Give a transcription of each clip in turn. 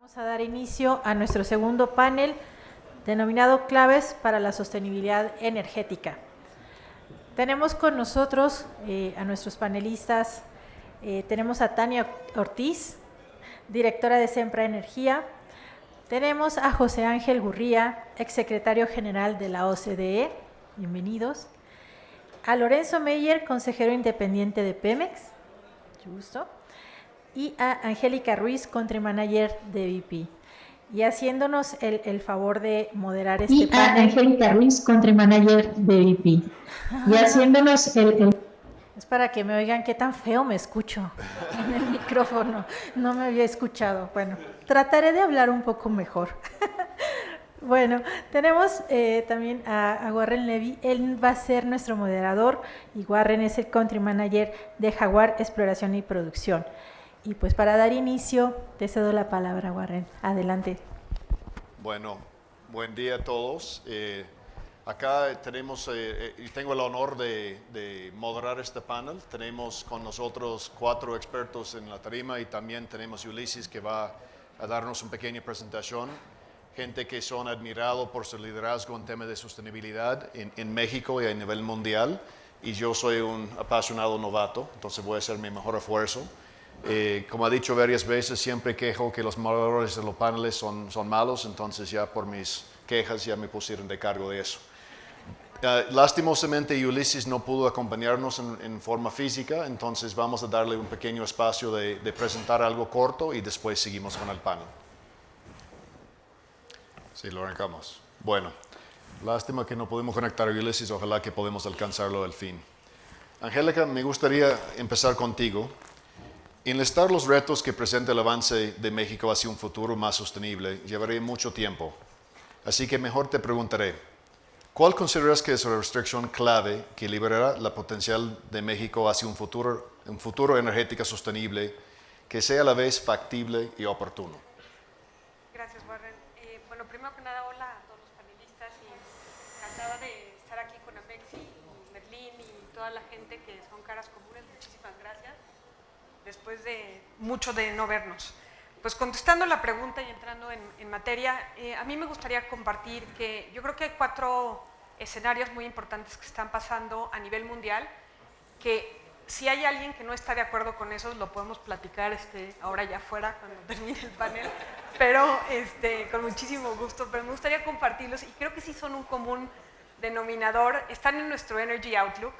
Vamos a dar inicio a nuestro segundo panel denominado Claves para la Sostenibilidad Energética. Tenemos con nosotros a nuestros panelistas, tenemos a Tania Ortiz, directora de Sempra Energía, tenemos a José Ángel Gurría, exsecretario general de la OCDE, bienvenidos, a Lorenzo Meyer, consejero independiente de Pemex, mucho gusto, y a Angélica Ruiz, country manager de BP. Y haciéndonos el favor de moderar este panel. Angélica Ruiz, country manager de BP. Y haciéndonos Es para que me oigan qué tan feo me escucho en el micrófono. No me había escuchado. Bueno, trataré de hablar un poco mejor. Bueno, tenemos también a Warren Levy. Él va a ser nuestro moderador y Warren es el country manager de Jaguar Exploración y Producción. Y pues para dar inicio, te cedo la palabra, Warren. Adelante. Bueno, buen día a todos. Acá tenemos, y tengo el honor de moderar este panel. Tenemos con nosotros 4 expertos en la tarima y también tenemos Ulises que va a darnos una pequeña presentación. Gente que son admirados por su liderazgo en temas de sostenibilidad en México y a nivel mundial. Y yo soy un apasionado novato, entonces voy a hacer mi mejor esfuerzo. Como he dicho varias veces, siempre quejo que los moderadores de los paneles son malos, entonces ya por mis quejas ya me pusieron de cargo de eso. Lastimosamente Ulises no pudo acompañarnos en forma física, entonces vamos a darle un pequeño espacio de presentar algo corto y después seguimos con el panel. Sí, lo arrancamos. Bueno, lástima que no podemos conectar a Ulises, ojalá que podamos alcanzarlo al fin. Angélica, me gustaría empezar contigo. Enlistar los retos que presenta el avance de México hacia un futuro más sostenible llevaría mucho tiempo. Así que mejor te preguntaré, ¿cuál consideras que es la restricción clave que liberará la potencial de México hacia un futuro energético sostenible que sea a la vez factible y oportuno? Gracias, Warren. Bueno, primero que nada, hola a todos los panelistas y encantada de estar aquí con Amexi y Merlín y toda la gente que son caras comunes. Muchísimas gracias. Después de mucho de no vernos. Pues contestando la pregunta y entrando en materia, a mí me gustaría compartir que yo creo que hay 4 escenarios muy importantes que están pasando a nivel mundial, que si hay alguien que no está de acuerdo con esos, lo podemos platicar ahora ya afuera cuando termine el panel, pero con muchísimo gusto, pero me gustaría compartirlos y creo que sí son un común denominador, están en nuestro Energy Outlook.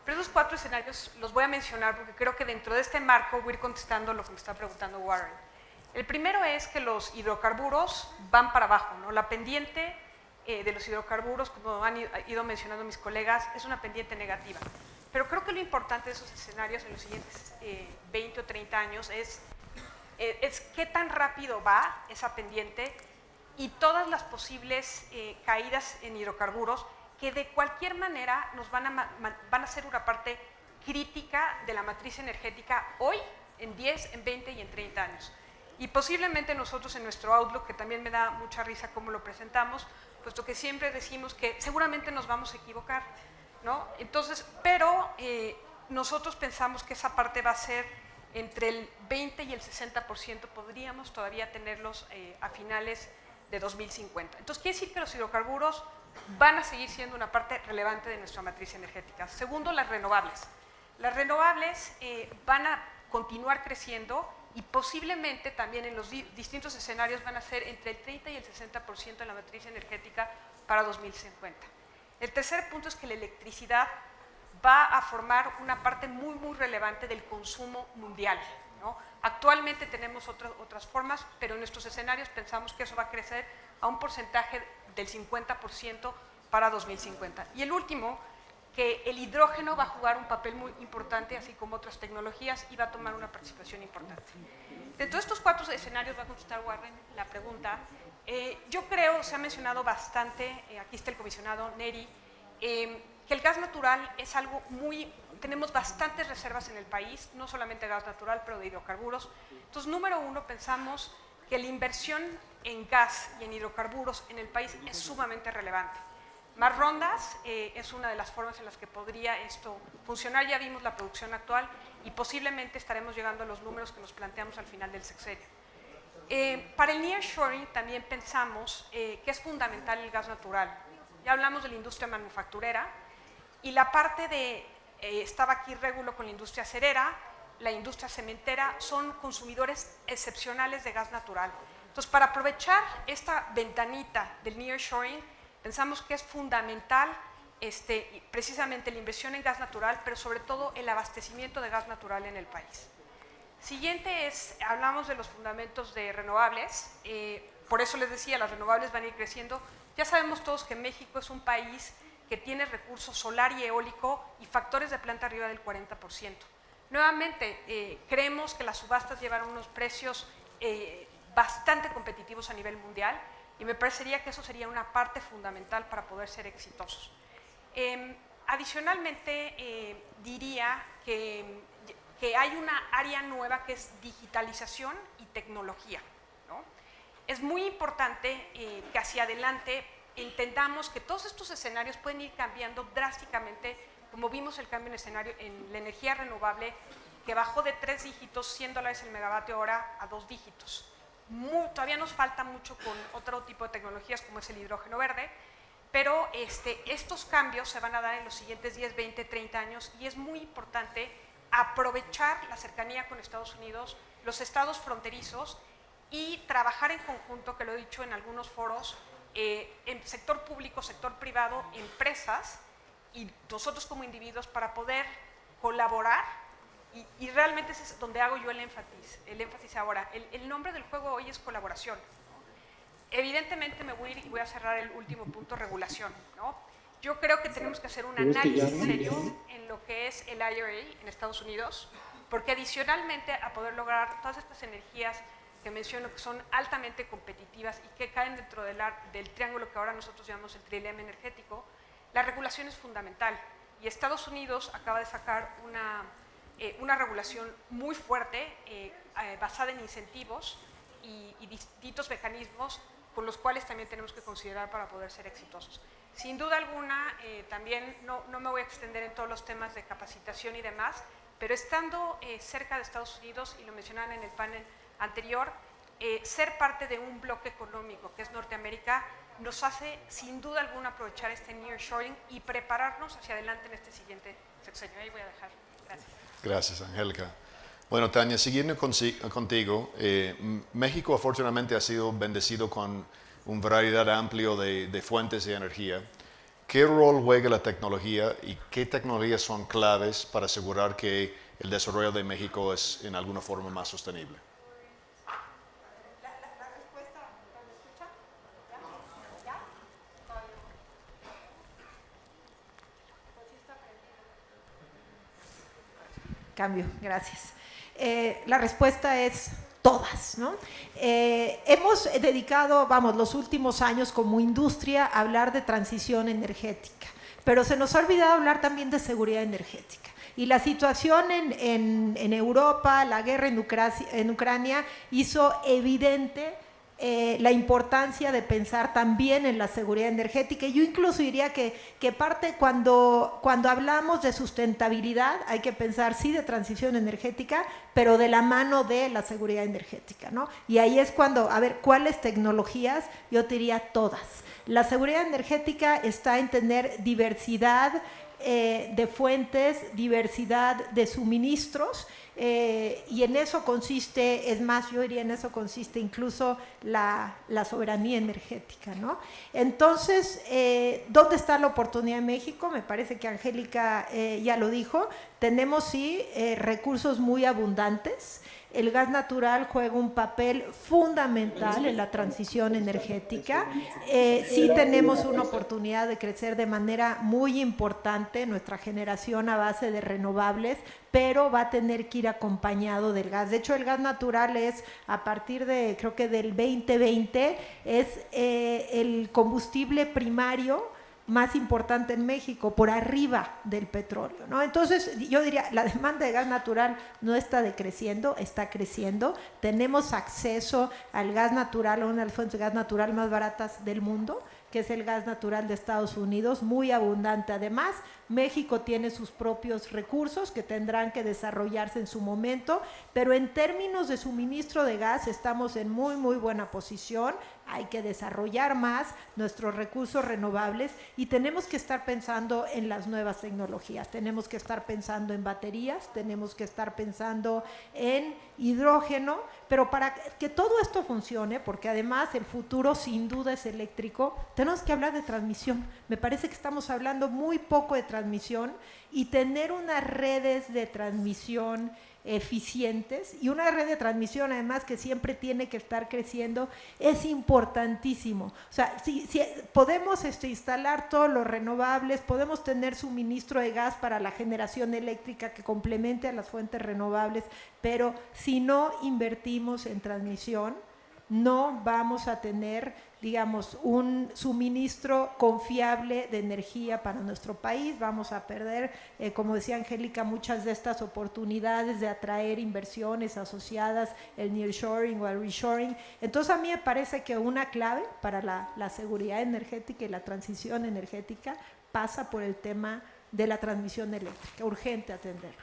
Pero esos 4 escenarios los voy a mencionar porque creo que dentro de este marco voy a ir contestando lo que me está preguntando Warren. El primero es que los hidrocarburos van para abajo, ¿no? La pendiente de los hidrocarburos, como han ido mencionando mis colegas, es una pendiente negativa. Pero creo que lo importante de esos escenarios en los siguientes 20 o 30 años es qué tan rápido va esa pendiente y todas las posibles caídas en hidrocarburos que de cualquier manera nos van a ser una parte crítica de la matriz energética hoy, en 10, en 20 y en 30 años. Y posiblemente nosotros en nuestro Outlook, que también me da mucha risa cómo lo presentamos, puesto que siempre decimos que seguramente nos vamos a equivocar, ¿no? Entonces, pero nosotros pensamos que esa parte va a ser entre el 20 y el 60%, podríamos todavía tenerlos a finales de 2050. Entonces, quiere decir que los hidrocarburos van a seguir siendo una parte relevante de nuestra matriz energética. Segundo, las renovables. Las renovables van a continuar creciendo y posiblemente también en los distintos escenarios van a ser entre el 30 y el 60% de la matriz energética para 2050. El tercer punto es que la electricidad va a formar una parte muy, muy relevante del consumo mundial, ¿no? Actualmente tenemos otras formas, pero en nuestros escenarios pensamos que eso va a crecer a un porcentaje del 50% para 2050. Y el último, que el hidrógeno va a jugar un papel muy importante, así como otras tecnologías, y va a tomar una participación importante. Dentro de estos 4 escenarios va a contestar Warren la pregunta. Yo creo, se ha mencionado bastante, aquí está el comisionado Neri, que el gas natural es algo tenemos bastantes reservas en el país, no solamente de gas natural, pero de hidrocarburos. Entonces, número 1, pensamos que la inversión en gas y en hidrocarburos en el país es sumamente relevante. Más rondas es una de las formas en las que podría esto funcionar. Ya vimos la producción actual y posiblemente estaremos llegando a los números que nos planteamos al final del sexenio. Para el nearshoring también pensamos que es fundamental el gas natural. Ya hablamos de la industria manufacturera y la parte de, estaba aquí Régulo con la industria acerera, la industria cementera, son consumidores excepcionales de gas natural. Entonces, para aprovechar esta ventanita del nearshoring, pensamos que es fundamental precisamente la inversión en gas natural, pero sobre todo el abastecimiento de gas natural en el país. Siguiente es, hablamos de los fundamentos de renovables, por eso les decía, las renovables van a ir creciendo. Ya sabemos todos que México es un país que tiene recursos solar y eólico y factores de planta arriba del 40%. Nuevamente, creemos que las subastas llevan unos precios bastante competitivos a nivel mundial y me parecería que eso sería una parte fundamental para poder ser exitosos. Adicionalmente, diría que hay una área nueva que es digitalización y tecnología, ¿no? Es muy importante que hacia adelante entendamos que todos estos escenarios pueden ir cambiando drásticamente, como vimos el cambio en escenario en la energía renovable, que bajó de 3 dígitos, $100 el megavatio hora, a 2 dígitos. Todavía nos falta mucho con otro tipo de tecnologías como es el hidrógeno verde, pero estos cambios se van a dar en los siguientes 10, 20, 30 años y es muy importante aprovechar la cercanía con Estados Unidos, los estados fronterizos y trabajar en conjunto, que lo he dicho en algunos foros, en sector público, sector privado, empresas y nosotros como individuos para poder colaborar y realmente es donde hago yo el énfasis ahora. El nombre del juego hoy es colaboración. Evidentemente me voy a ir y voy a cerrar el último punto, regulación, ¿no? Yo creo que tenemos que hacer un análisis serio en lo que es el IRA en Estados Unidos, porque adicionalmente a poder lograr todas estas energías que menciono que son altamente competitivas y que caen dentro del triángulo que ahora nosotros llamamos el trilema energético, la regulación es fundamental. Y Estados Unidos acaba de sacar una regulación muy fuerte basada en incentivos y distintos mecanismos con los cuales también tenemos que considerar para poder ser exitosos. Sin duda alguna, también no me voy a extender en todos los temas de capacitación y demás, pero estando cerca de Estados Unidos, y lo mencionaban en el panel anterior, ser parte de un bloque económico que es Norteamérica nos hace sin duda alguna aprovechar este nearshoring y prepararnos hacia adelante en este siguiente sexenio. Ahí voy a dejar. Gracias. Gracias, Angélica. Bueno, Tania, siguiendo contigo, México afortunadamente ha sido bendecido con una variedad amplia de fuentes de energía. ¿Qué rol juega la tecnología y qué tecnologías son claves para asegurar que el desarrollo de México es en alguna forma más sostenible? La respuesta, ¿me escucha? ¿Ya? Cambio, gracias. La respuesta es todas, ¿no? Hemos dedicado, los últimos años como industria a hablar de transición energética, pero se nos ha olvidado hablar también de seguridad energética. Y la situación en Europa, la guerra en Ucrania hizo evidente la importancia de pensar también en la seguridad energética. Yo incluso diría que parte cuando hablamos de sustentabilidad hay que pensar sí de transición energética, pero de la mano de la seguridad energética, ¿no? Y ahí es cuando, a ver, ¿cuáles tecnologías? Yo te diría todas. La seguridad energética está en tener diversidad de fuentes, diversidad de suministros, y en eso consiste, es más, yo diría en eso consiste incluso la soberanía energética, ¿no? Entonces, ¿dónde está la oportunidad en México? Me parece que Angélica ya lo dijo, tenemos sí recursos muy abundantes. El gas natural juega un papel fundamental en la transición energética. Sí tenemos una oportunidad de crecer de manera muy importante nuestra generación a base de renovables, pero va a tener que ir acompañado del gas. De hecho, el gas natural es, a partir de, creo que del 2020, es el combustible primario más importante en México, por arriba del petróleo, ¿no? Entonces, yo diría, la demanda de gas natural no está decreciendo, está creciendo. Tenemos acceso al gas natural, a una de las fuentes de gas natural más baratas del mundo, que es el gas natural de Estados Unidos, muy abundante además, México tiene sus propios recursos que tendrán que desarrollarse en su momento, pero en términos de suministro de gas estamos en muy, muy buena posición. Hay que desarrollar más nuestros recursos renovables y tenemos que estar pensando en las nuevas tecnologías, tenemos que estar pensando en baterías, tenemos que estar pensando en hidrógeno, pero para que todo esto funcione, porque además el futuro sin duda es eléctrico, tenemos que hablar de transmisión. Me parece que estamos hablando muy poco de transmisión y tener unas redes de transmisión eficientes y una red de transmisión además que siempre tiene que estar creciendo es importantísimo. O sea, si podemos instalar todos los renovables, podemos tener suministro de gas para la generación eléctrica que complemente a las fuentes renovables, pero si no invertimos en transmisión, no vamos a tener, digamos, un suministro confiable de energía para nuestro país. Vamos a perder, como decía Angélica, muchas de estas oportunidades de atraer inversiones asociadas al nearshoring o al reshoring. Entonces, a mí me parece que una clave para la seguridad energética y la transición energética pasa por el tema de la transmisión eléctrica, urgente atenderlo.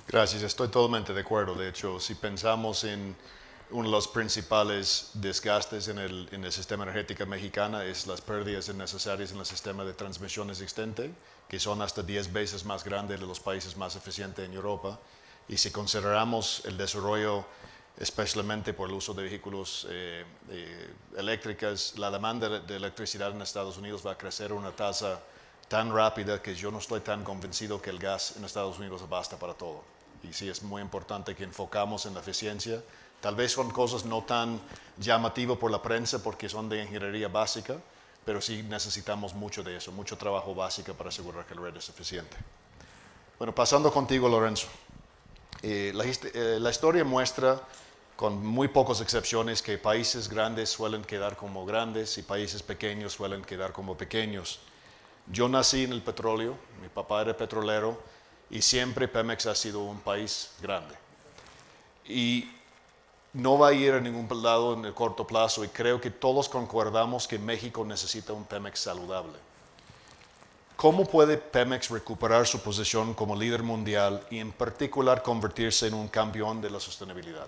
Gracias, estoy totalmente de acuerdo. De hecho, si pensamos en uno de los principales desgastes en el sistema energético mexicano es las pérdidas innecesarias en el sistema de transmisión existente, que son hasta 10 veces más grandes de los países más eficientes en Europa. Y si consideramos el desarrollo, especialmente por el uso de vehículos eléctricos, la demanda de electricidad en Estados Unidos va a crecer a una tasa tan rápida que yo no estoy tan convencido que el gas en Estados Unidos basta para todo. Y sí es muy importante que enfocamos en la eficiencia. Tal vez son cosas no tan llamativas por la prensa porque son de ingeniería básica, pero sí necesitamos mucho de eso, mucho trabajo básico para asegurar que la red es eficiente. Bueno, pasando contigo, Lorenzo. La historia muestra, con muy pocas excepciones, que países grandes suelen quedar como grandes y países pequeños suelen quedar como pequeños. Yo nací en el petróleo, mi papá era petrolero y siempre Pemex ha sido un país grande. Y no va a ir a ningún lado en el corto plazo y creo que todos concordamos que México necesita un Pemex saludable. ¿Cómo puede Pemex recuperar su posición como líder mundial y en particular convertirse en un campeón de la sostenibilidad?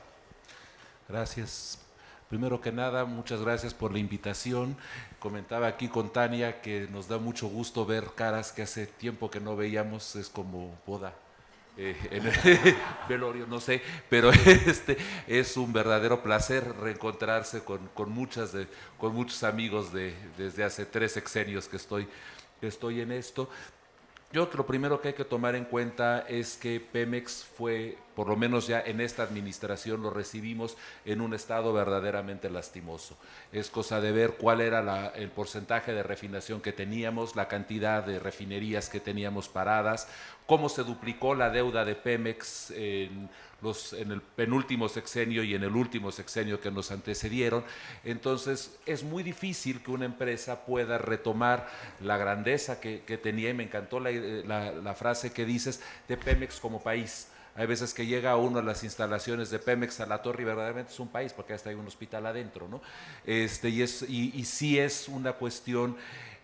Gracias. Primero que nada, muchas gracias por la invitación. Comentaba aquí con Tania que nos da mucho gusto ver caras que hace tiempo que no veíamos, es como boda. En el velorio, no sé, pero es un verdadero placer reencontrarse con muchos amigos desde hace 3 sexenios que estoy en esto. Yo creo que lo primero que hay que tomar en cuenta es que Pemex fue, por lo menos ya en esta administración, lo recibimos en un estado verdaderamente lastimoso. Es cosa de ver cuál era el porcentaje de refinación que teníamos, la cantidad de refinerías que teníamos paradas, cómo se duplicó la deuda de Pemex en el penúltimo sexenio y en el último sexenio que nos antecedieron. Entonces es muy difícil que una empresa pueda retomar la grandeza que tenía, y me encantó la frase que dices de Pemex como país. Hay veces que llega uno a las instalaciones de Pemex a la torre y verdaderamente es un país porque hasta hay un hospital adentro, ¿no? Y sí es una cuestión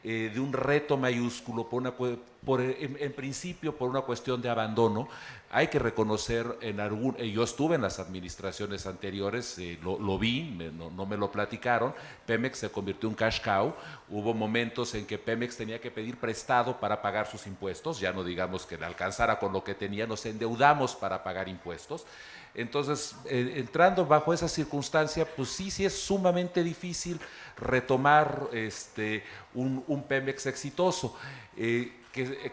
de un reto mayúsculo, en principio por una cuestión de abandono. Hay que reconocer, yo estuve en las administraciones anteriores, lo vi, no me lo platicaron. Pemex se convirtió en un cash cow. Hubo momentos en que Pemex tenía que pedir prestado para pagar sus impuestos, ya no digamos que le alcanzara con lo que tenía, nos endeudamos para pagar impuestos. Entonces, entrando bajo esa circunstancia, pues sí es sumamente difícil retomar un Pemex exitoso.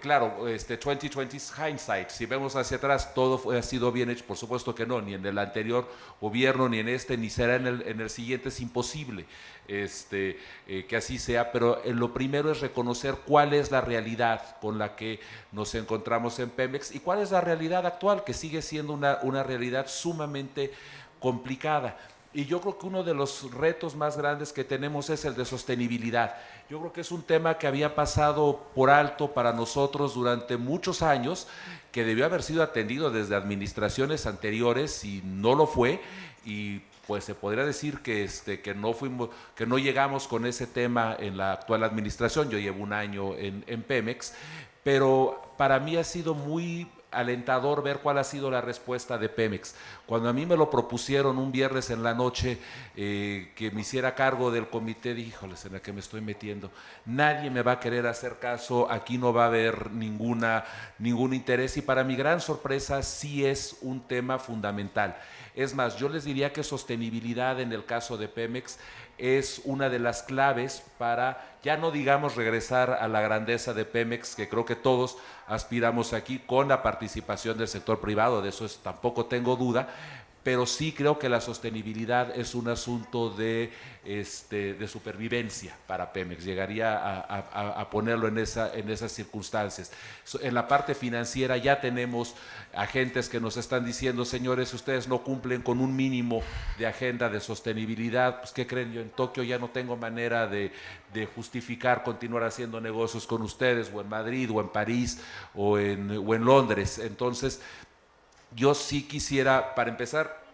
Claro, 2020 es hindsight. Si vemos hacia atrás, todo ha sido bien hecho. Por supuesto que no, ni en el anterior gobierno, ni en ni será en el siguiente. Es imposible que así sea, pero lo primero es reconocer cuál es la realidad con la que nos encontramos en Pemex y cuál es la realidad actual, que sigue siendo una realidad sumamente complicada. Y yo creo que uno de los retos más grandes que tenemos es el de sostenibilidad. Yo creo que es un tema que había pasado por alto para nosotros durante muchos años, que debió haber sido atendido desde administraciones anteriores y no lo fue, y pues se podría decir que no llegamos con ese tema en la actual administración. Yo llevo un año en Pemex, pero para mí ha sido muy alentador ver cuál ha sido la respuesta de Pemex. Cuando a mí me lo propusieron un viernes en la noche que me hiciera cargo del comité, dije, híjoles, en la que me estoy metiendo. Nadie me va a querer hacer caso, aquí no va a haber ningún interés, y para mi gran sorpresa sí es un tema fundamental. Es más, yo les diría que sostenibilidad en el caso de Pemex es una de las claves para, ya no digamos regresar a la grandeza de Pemex, que creo que todos aspiramos aquí con la participación del sector privado, de eso tampoco tengo duda, pero sí creo que la sostenibilidad es un asunto de supervivencia para Pemex. Llegaría a ponerlo en esas circunstancias. En la parte financiera ya tenemos agentes que nos están diciendo, señores, ustedes no cumplen con un mínimo de agenda de sostenibilidad, pues ¿qué creen? Yo en Tokio ya no tengo manera de justificar continuar haciendo negocios con ustedes, o en Madrid, o en París, o en Londres. Entonces, yo sí quisiera, para empezar,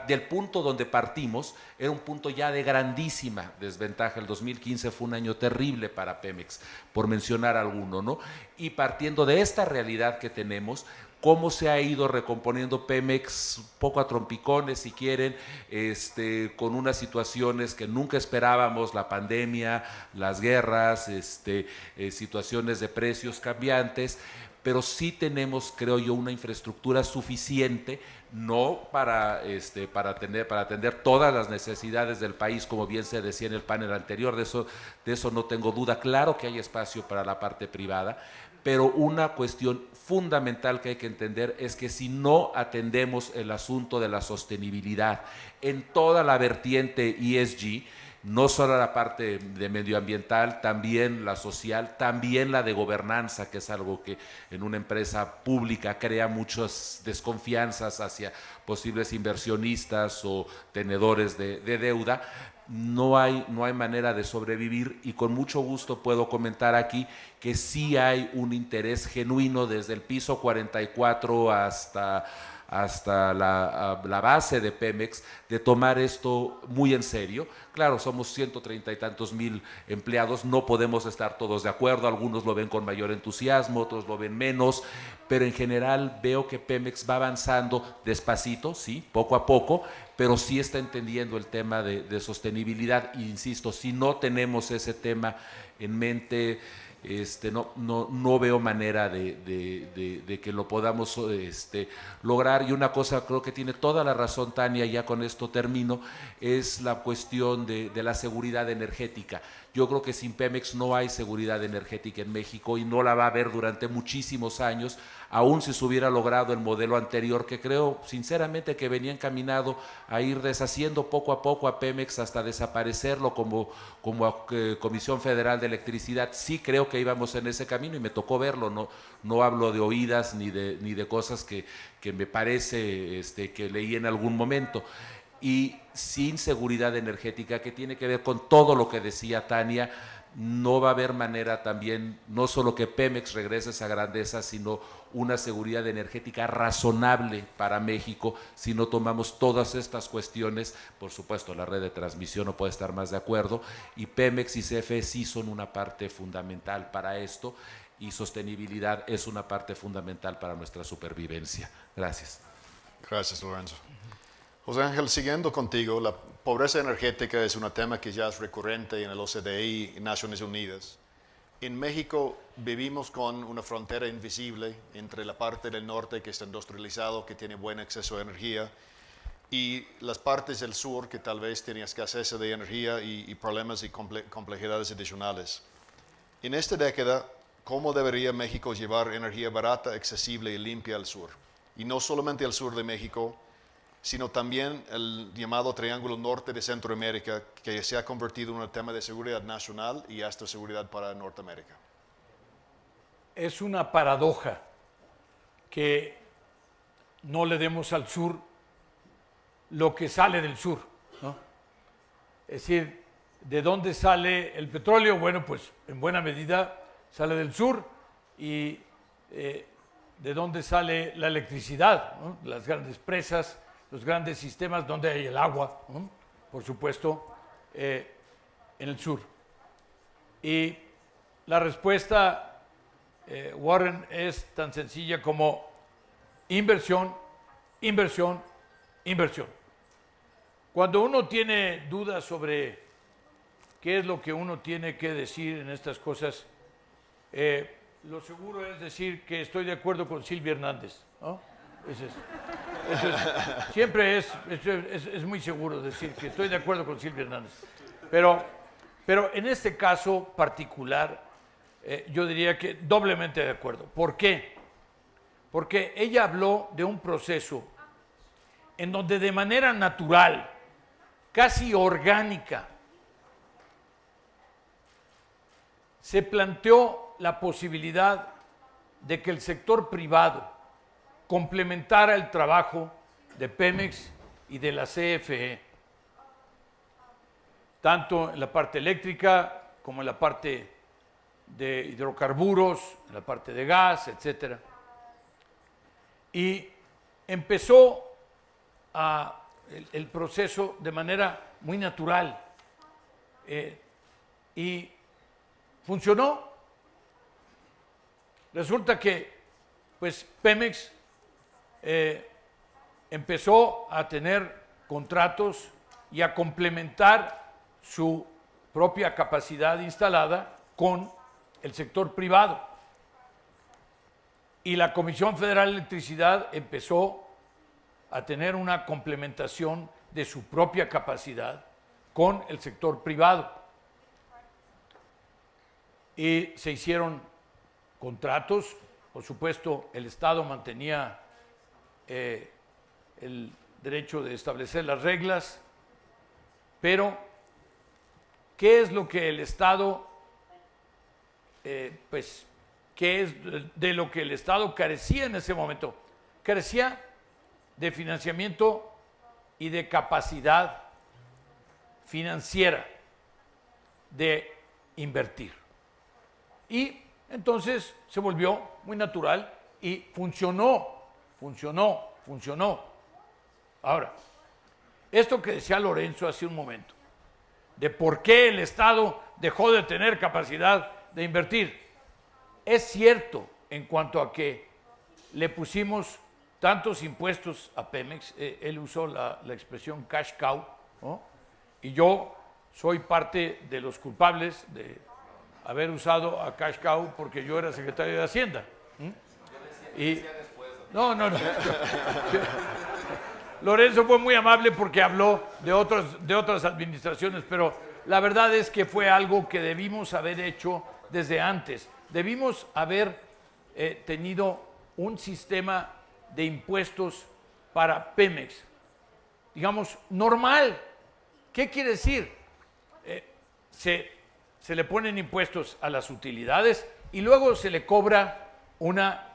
del punto donde partimos, era un punto ya de grandísima desventaja. El 2015 fue un año terrible para Pemex, por mencionar alguno, ¿no? Y partiendo de esta realidad que tenemos, cómo se ha ido recomponiendo Pemex, poco a trompicones, si quieren, con unas situaciones que nunca esperábamos, la pandemia, las guerras, situaciones de precios cambiantes, pero sí tenemos, creo yo, una infraestructura suficiente, no para atender todas las necesidades del país, como bien se decía en el panel anterior, de eso no tengo duda. Claro que hay espacio para la parte privada, pero una cuestión fundamental que hay que entender es que si no atendemos el asunto de la sostenibilidad en toda la vertiente ESG, no solo la parte de medioambiental, también la social, también la de gobernanza, que es algo que en una empresa pública crea muchas desconfianzas hacia posibles inversionistas o tenedores de deuda. No hay manera de sobrevivir, y con mucho gusto puedo comentar aquí que sí hay un interés genuino desde el piso 44 hasta la base de Pemex, de tomar esto muy en serio. Claro, somos 130 y tantos mil empleados, no podemos estar todos de acuerdo, algunos lo ven con mayor entusiasmo, otros lo ven menos, pero en general veo que Pemex va avanzando despacito, sí, poco a poco, pero sí está entendiendo el tema de sostenibilidad. E insisto, si no tenemos ese tema en mente, no veo manera de que lo podamos lograr. Y una cosa, creo que tiene toda la razón Tania, ya con esto termino, es la cuestión de la seguridad energética. Yo creo que sin Pemex no hay seguridad energética en México, y no la va a haber durante muchísimos años, aún si se hubiera logrado el modelo anterior, que creo sinceramente que venía encaminado a ir deshaciendo poco a poco a Pemex hasta desaparecerlo como Comisión Federal de Electricidad. Sí creo que íbamos en ese camino y me tocó verlo, no hablo de oídas ni de cosas que me parece que leí en algún momento. Y sin seguridad energética, que tiene que ver con todo lo que decía Tania, no va a haber manera también, no solo que Pemex regrese a esa grandeza, sino una seguridad energética razonable para México si no tomamos todas estas cuestiones. Por supuesto, la red de transmisión no puede estar más de acuerdo, y Pemex y CFE sí son una parte fundamental para esto, y sostenibilidad es una parte fundamental para nuestra supervivencia. Gracias. Gracias, Lorenzo. José Ángel, siguiendo contigo, la pobreza energética es un tema que ya es recurrente en el OCDE y Naciones Unidas. En México vivimos con una frontera invisible entre la parte del norte que está industrializado, que tiene buen acceso a energía, y las partes del sur que tal vez tienen escasez de energía y problemas y complejidades adicionales. En esta década, ¿cómo debería México llevar energía barata, accesible y limpia al sur? Y no solamente al sur de México, sino también el llamado Triángulo Norte de Centroamérica, que se ha convertido en un tema de seguridad nacional y hasta seguridad para Norteamérica. Es una paradoja que no le demos al sur lo que sale del sur, ¿no? Es decir, ¿de dónde sale el petróleo? Bueno, pues en buena medida sale del sur. Y ¿de dónde sale la electricidad? ¿No? Las grandes presas, los grandes sistemas donde hay el agua, ¿no? Por supuesto, en el sur. Y la respuesta Warren, es tan sencilla como inversión, inversión, inversión. Cuando uno tiene dudas sobre qué es lo que uno tiene que decir en estas cosas, lo seguro es decir que estoy de acuerdo con Silvia Hernández, ¿no? Siempre es muy seguro decir que estoy de acuerdo con Silvia Hernández. Pero en este caso particular, yo diría que doblemente de acuerdo. ¿Por qué? Porque ella habló de un proceso en donde de manera natural, casi orgánica, se planteó la posibilidad de que el sector privado complementara el trabajo de Pemex y de la CFE, tanto en la parte eléctrica como en la parte de hidrocarburos, en la parte de gas, etc. Y empezó el proceso de manera muy natural y funcionó. Resulta que pues Pemex empezó a tener contratos y a complementar su propia capacidad instalada con el sector privado. Y la Comisión Federal de Electricidad empezó a tener una complementación de su propia capacidad con el sector privado. Y se hicieron contratos, por supuesto, el Estado mantenía el derecho de establecer las reglas, pero ¿qué es lo que el Estado, qué es de lo que el Estado carecía en ese momento? Carecía de financiamiento y de capacidad financiera de invertir. Y entonces se volvió muy natural y funcionó. Ahora, esto que decía Lorenzo hace un momento, de por qué el Estado dejó de tener capacidad de invertir, es cierto en cuanto a que le pusimos tantos impuestos a Pemex. Él usó la expresión cash cow, ¿no? Y yo soy parte de los culpables de haber usado a cash cow porque yo era secretario de Hacienda. No. Lorenzo fue muy amable porque habló de otras administraciones, pero la verdad es que fue algo que debimos haber hecho desde antes. Debimos haber tenido un sistema de impuestos para Pemex, digamos, normal. ¿Qué quiere decir? Se le ponen impuestos a las utilidades y luego se le cobra una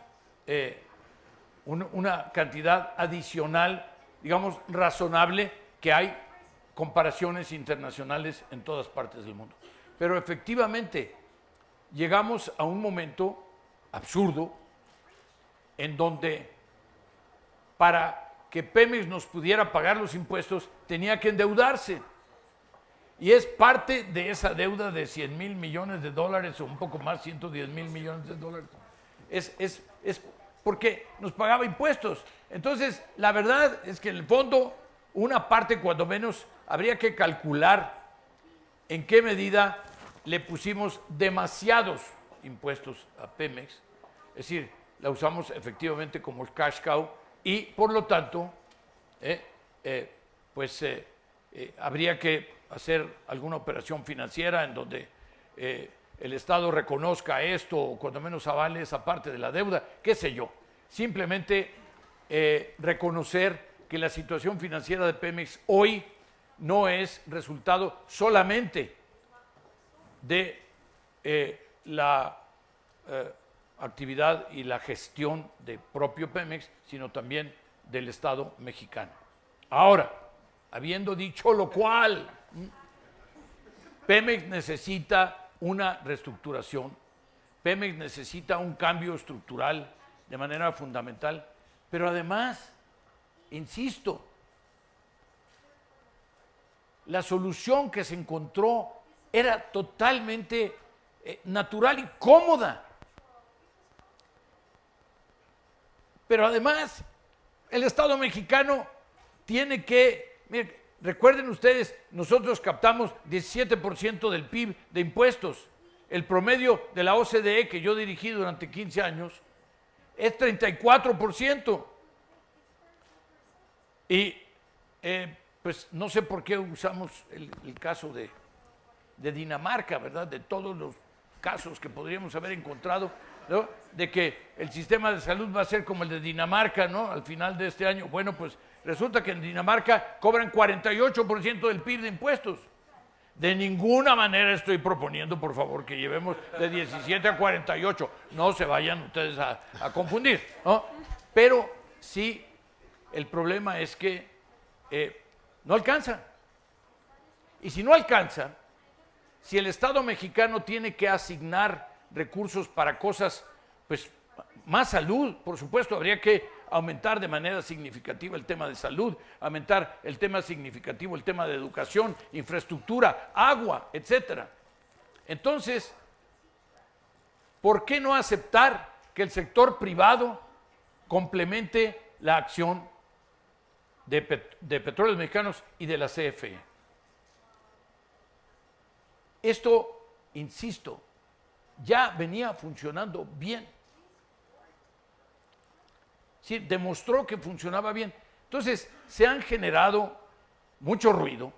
cantidad adicional, digamos, razonable, que hay comparaciones internacionales en todas partes del mundo. Pero efectivamente llegamos a un momento absurdo en donde para que Pemex nos pudiera pagar los impuestos tenía que endeudarse. Y es parte de esa deuda de 100,000 millones de dólares o un poco más, 110,000 millones de dólares. Es porque nos pagaba impuestos. Entonces, la verdad es que en el fondo, una parte cuando menos, habría que calcular en qué medida le pusimos demasiados impuestos a Pemex. Es decir, la usamos efectivamente como el cash cow y, por lo tanto, habría que hacer alguna operación financiera en donde el Estado reconozca esto o cuando menos avale esa parte de la deuda, qué sé yo. Simplemente reconocer que la situación financiera de Pemex hoy no es resultado solamente de la actividad y la gestión de propio Pemex, sino también del Estado mexicano. Ahora, habiendo dicho lo cual, Pemex necesita una reestructuración, Pemex necesita un cambio estructural de manera fundamental, pero además, insisto, la solución que se encontró era totalmente natural y cómoda. Pero además, el Estado mexicano tiene que, miren, recuerden ustedes, nosotros captamos 17% del PIB de impuestos. El promedio de la OCDE que yo dirigí durante 15 años es 34%. Y pues no sé por qué usamos el caso de Dinamarca, ¿verdad? De todos los casos que podríamos haber encontrado, ¿no? De que el sistema de salud va a ser como el de Dinamarca, ¿no? Al final de este año. Bueno, pues resulta que en Dinamarca cobran 48% del PIB de impuestos. De ninguna manera estoy proponiendo, por favor, que llevemos de 17 a 48. No se vayan ustedes a confundir, ¿no? Pero sí, el problema es que no alcanza. Y si no alcanza, si el Estado mexicano tiene que asignar recursos para cosas, pues más salud, por supuesto, habría que aumentar de manera significativa el tema de salud, aumentar el tema significativo, el tema de educación, infraestructura, agua, etcétera. Entonces, ¿por qué no aceptar que el sector privado complemente la acción de Petróleos Mexicanos y de la CFE? Esto, insisto, ya venía funcionando bien. Sí, demostró que funcionaba bien. Entonces, se han generado mucho ruido.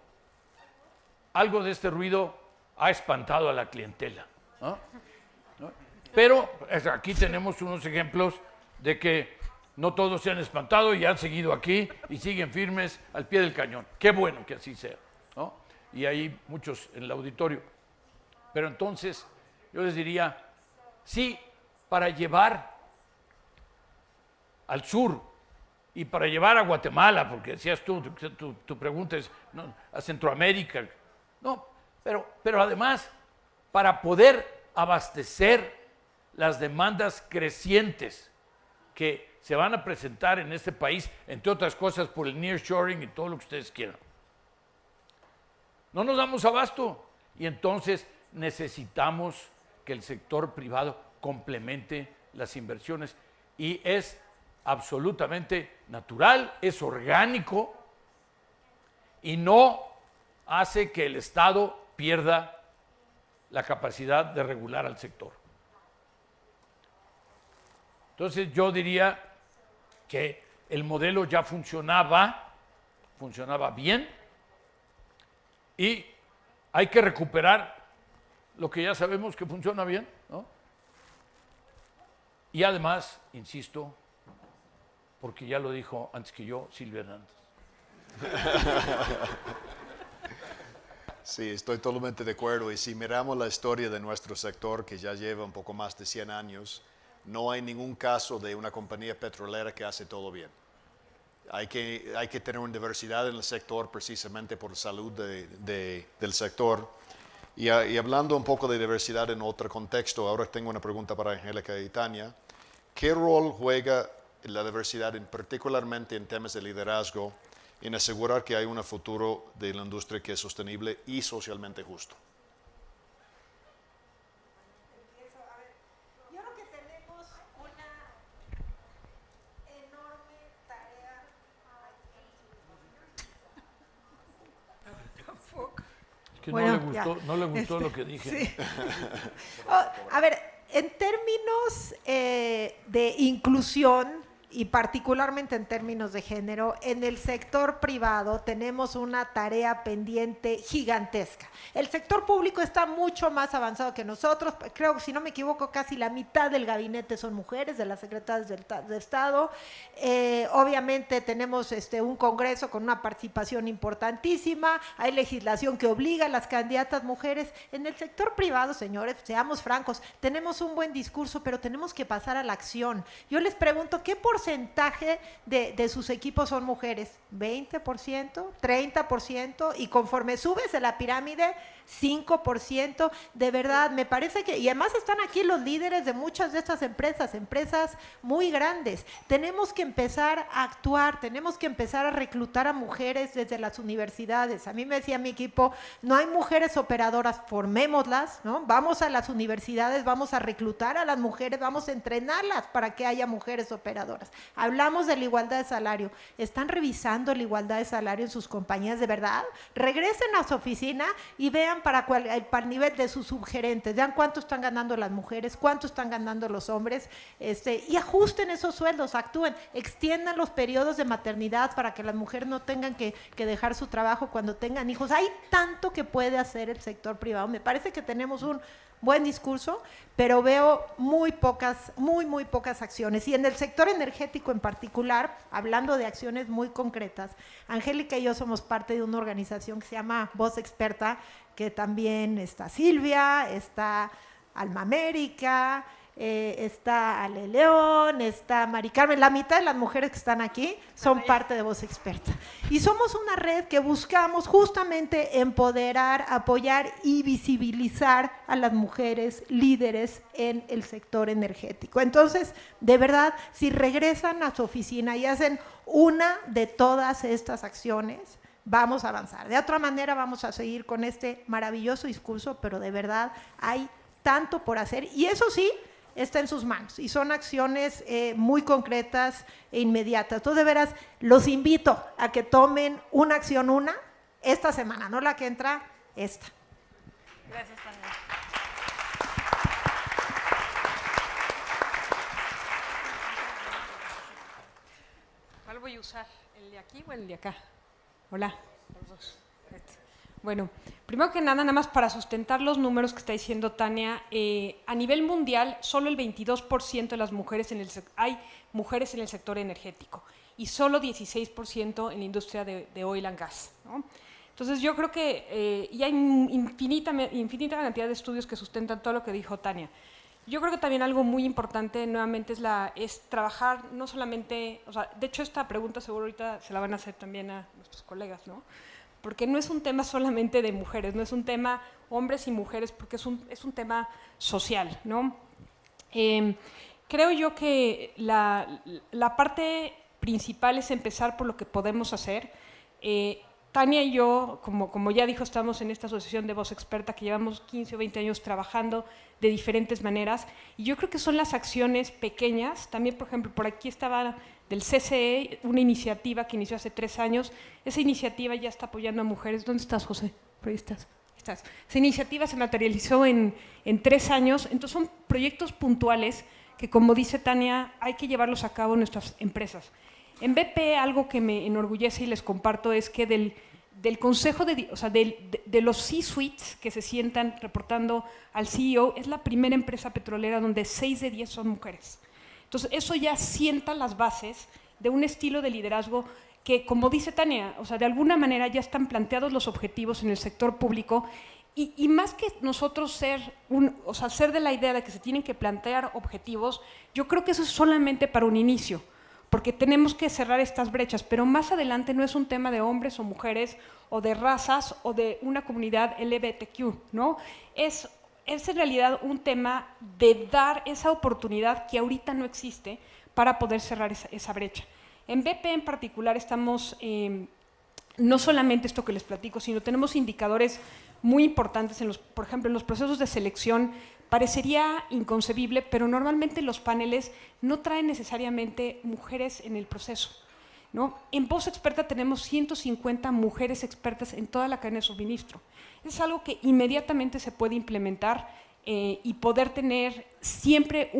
Algo de este ruido ha espantado a la clientela, ¿no? Pero aquí tenemos unos ejemplos de que no todos se han espantado y han seguido aquí y siguen firmes al pie del cañón. Qué bueno que así sea, ¿no? Y hay muchos en el auditorio. Pero entonces, yo les diría, sí, para llevar al sur y para llevar a Guatemala, porque decías tú, tu pregunta es, ¿no?, a Centroamérica, no, pero además, para poder abastecer las demandas crecientes que se van a presentar en este país, entre otras cosas por el nearshoring y todo lo que ustedes quieran. No nos damos abasto y entonces necesitamos que el sector privado complemente las inversiones y es absolutamente natural, es orgánico y no hace que el Estado pierda la capacidad de regular al sector. Entonces yo diría que el modelo ya funcionaba bien y hay que recuperar lo que ya sabemos que funciona bien, ¿no? Y además, insisto, porque ya lo dijo antes que yo Silvia Hernández. Sí, estoy totalmente de acuerdo. Y si miramos la historia de nuestro sector, que ya lleva un poco más de 100 años, no hay ningún caso de una compañía petrolera que hace todo bien. Hay que tener una diversidad en el sector precisamente por la salud del sector. Y hablando un poco de diversidad en otro contexto, ahora tengo una pregunta para Angélica y Tania. ¿Qué rol juega la diversidad, particularmente en temas de liderazgo, en asegurar que hay un futuro de la industria que es sostenible y socialmente justo? Yo creo que tenemos una enorme tarea. Es que Bueno, no le gustó lo que dije. Sí. A ver, en términos de inclusión y particularmente en términos de género, en el sector privado tenemos una tarea pendiente gigantesca. El sector público está mucho más avanzado que nosotros. Creo que, si no me equivoco, casi la mitad del gabinete son mujeres, de las secretarias de Estado. Obviamente tenemos un Congreso con una participación importantísima. Hay legislación que obliga a las candidatas mujeres. En el sector privado, señores, seamos francos, tenemos un buen discurso, pero tenemos que pasar a la acción. Yo les pregunto, ¿qué porcentaje de sus equipos son mujeres? ¿20%? ¿30%? Y conforme subes en la pirámide, 5%, de verdad, me parece que, y además están aquí los líderes de muchas de estas empresas muy grandes. Tenemos que empezar a actuar, tenemos que empezar a reclutar a mujeres desde las universidades. A mí me decía mi equipo, no hay mujeres operadoras, formémoslas, ¿no? Vamos a las universidades, vamos a reclutar a las mujeres, vamos a entrenarlas para que haya mujeres operadoras. Hablamos de la igualdad de salario. ¿Están revisando la igualdad de salario en sus compañías de verdad? Regresen a su oficina y vean para el nivel de sus subgerentes, vean cuánto están ganando las mujeres, cuánto están ganando los hombres, y ajusten esos sueldos, actúen, extiendan los periodos de maternidad para que las mujeres no tengan que dejar su trabajo cuando tengan hijos. Hay tanto que puede hacer el sector privado. Me parece que tenemos un buen discurso, pero veo muy pocas acciones. Y en el sector energético en particular, hablando de acciones muy concretas, Angélica y yo somos parte de una organización que se llama Voz Experta, que también está Silvia, está Alma América, está Ale León, está Mari Carmen. La mitad de las mujeres que están aquí son parte de Voz Experta. Y somos una red que buscamos justamente empoderar, apoyar y visibilizar a las mujeres líderes en el sector energético. Entonces, de verdad, si regresan a su oficina y hacen una de todas estas acciones, vamos a avanzar. De otra manera, vamos a seguir con este maravilloso discurso, pero de verdad hay tanto por hacer. Y eso sí, está en sus manos y son acciones muy concretas e inmediatas. Entonces, de veras, los invito a que tomen una acción esta semana, no la que entra, esta. Gracias, Tania. ¿Cuál voy a usar? ¿El de aquí o el de acá? Hola, los dos. Bueno, primero que nada más para sustentar los números que está diciendo Tania, a nivel mundial solo el 22% de las mujeres hay mujeres en el sector energético y solo 16% en la industria de oil and gas, ¿no? Entonces yo creo que y hay infinita cantidad de estudios que sustentan todo lo que dijo Tania. Yo creo que también algo muy importante nuevamente es trabajar no solamente, o sea, de hecho esta pregunta seguro ahorita se la van a hacer también a nuestros colegas, ¿no? Porque no es un tema solamente de mujeres, no es un tema hombres y mujeres, porque es un tema social, ¿no? Creo yo que la parte principal es empezar por lo que podemos hacer. Tania y yo, como ya dijo, estamos en esta asociación de Voz Experta que llevamos 15 o 20 años trabajando de diferentes maneras, y yo creo que son las acciones pequeñas. También, por ejemplo, por aquí estaba del CCE, una iniciativa que inició hace 3 años. Esa iniciativa ya está apoyando a mujeres. ¿Dónde estás, José? Por ahí estás. Esa iniciativa se materializó en 3 años. Entonces son proyectos puntuales que, como dice Tania, hay que llevarlos a cabo en nuestras empresas. En BP algo que me enorgullece y les comparto es que del consejo, de los C-suites que se sientan reportando al CEO, es la primera empresa petrolera donde 6 de 10 son mujeres. Entonces, eso ya sienta las bases de un estilo de liderazgo que, como dice Tania, o sea, de alguna manera ya están planteados los objetivos en el sector público y más que nosotros ser de la idea de que se tienen que plantear objetivos, yo creo que eso es solamente para un inicio, porque tenemos que cerrar estas brechas, pero más adelante no es un tema de hombres o mujeres o de razas o de una comunidad LGBTQ, ¿no? Es en realidad un tema de dar esa oportunidad que ahorita no existe para poder cerrar esa brecha. En BP en particular estamos, no solamente esto que les platico, sino tenemos indicadores muy importantes, por ejemplo, en los procesos de selección. Parecería inconcebible, pero normalmente los paneles no traen necesariamente mujeres en el proceso, ¿no? En Voz Experta tenemos 150 mujeres expertas en toda la cadena de suministro. Es algo que inmediatamente se puede implementar y poder tener siempre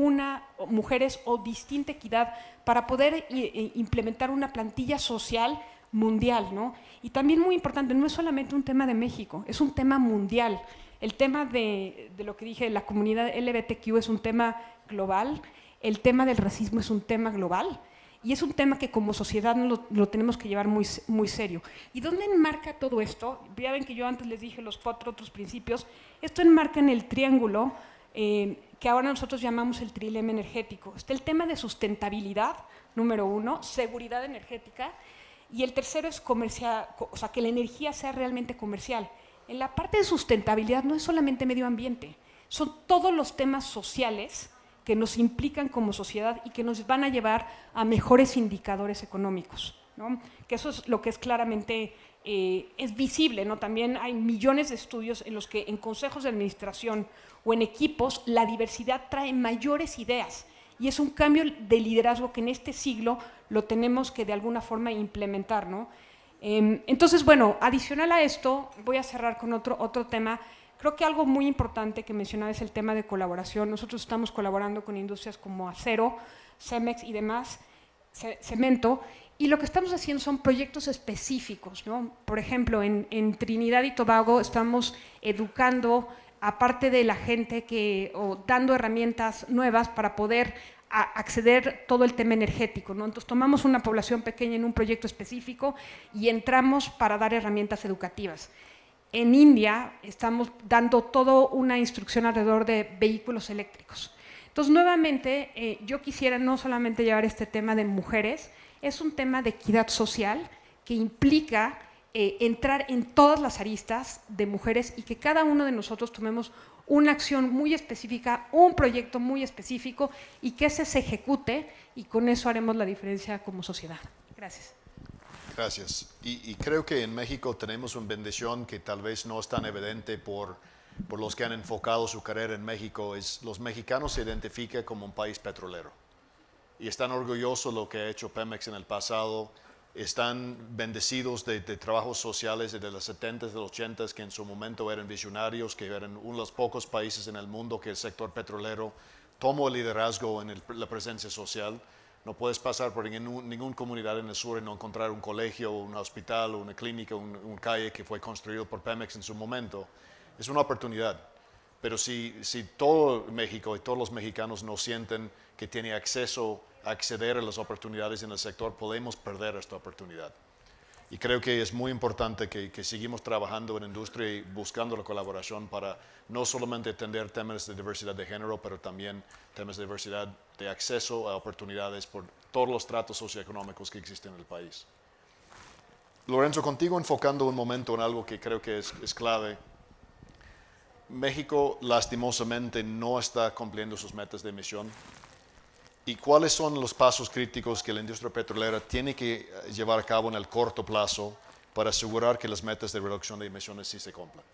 mujeres o distinta equidad para poder implementar una plantilla social mundial, ¿no? Y también muy importante, no es solamente un tema de México, es un tema mundial. El tema de lo que dije, la comunidad LGBTQ es un tema global, el tema del racismo es un tema global y es un tema que como sociedad lo tenemos que llevar muy, muy serio. ¿Y dónde enmarca todo esto? Ya ven que yo antes les dije los 4 otros principios. Esto enmarca en el triángulo que ahora nosotros llamamos el trilema energético. Está el tema de sustentabilidad, número 1, seguridad energética, y el tercero es comercial, o sea, que la energía sea realmente comercial. En la parte de sustentabilidad no es solamente medio ambiente, son todos los temas sociales que nos implican como sociedad y que nos van a llevar a mejores indicadores económicos, ¿no? Que eso es lo que es claramente, es visible, ¿no? También hay millones de estudios en los que en consejos de administración o en equipos la diversidad trae mayores ideas y es un cambio de liderazgo que en este siglo lo tenemos que de alguna forma implementar, ¿no? Entonces, bueno, adicional a esto, voy a cerrar con otro tema. Creo que algo muy importante que mencionaba es el tema de colaboración. Nosotros estamos colaborando con industrias como acero, Cemex y demás, cemento, y lo que estamos haciendo son proyectos específicos, ¿no? Por ejemplo, en Trinidad y Tobago estamos educando, aparte de la gente o dando herramientas nuevas para poder acceder todo el tema energético, ¿no? Entonces tomamos una población pequeña en un proyecto específico y entramos para dar herramientas educativas. En India estamos dando toda una instrucción alrededor de vehículos eléctricos. Entonces, nuevamente, yo quisiera no solamente llevar este tema de mujeres, es un tema de equidad social que implica entrar en todas las aristas de mujeres y que cada uno de nosotros tomemos una acción muy específica, un proyecto muy específico y que ese se ejecute y con eso haremos la diferencia como sociedad. Gracias. Gracias. Y creo que en México tenemos una bendición que tal vez no es tan evidente por los que han enfocado su carrera en México. Los mexicanos se identifican como un país petrolero y están orgullosos de lo que ha hecho Pemex en el pasado. Están bendecidos de trabajos sociales desde los 70s, de los 80s, que en su momento eran visionarios, que eran uno de los pocos países en el mundo que el sector petrolero tomó el liderazgo en la presencia social. No puedes pasar por ninguna comunidad en el sur y no encontrar un colegio, un hospital, una clínica, un calle que fue construido por Pemex en su momento. Es una oportunidad. Pero si todo México y todos los mexicanos no sienten que tienen acceso a acceder a las oportunidades en el sector, podemos perder esta oportunidad. Y creo que es muy importante que seguimos trabajando en la industria y buscando la colaboración para no solamente atender temas de diversidad de género, pero también temas de diversidad de acceso a oportunidades por todos los tratos socioeconómicos que existen en el país. Lorenzo, contigo enfocando un momento en algo que creo que es clave. México lastimosamente no está cumpliendo sus metas de emisión. ¿Y cuáles son los pasos críticos que la industria petrolera tiene que llevar a cabo en el corto plazo para asegurar que las metas de reducción de emisiones sí se cumplan?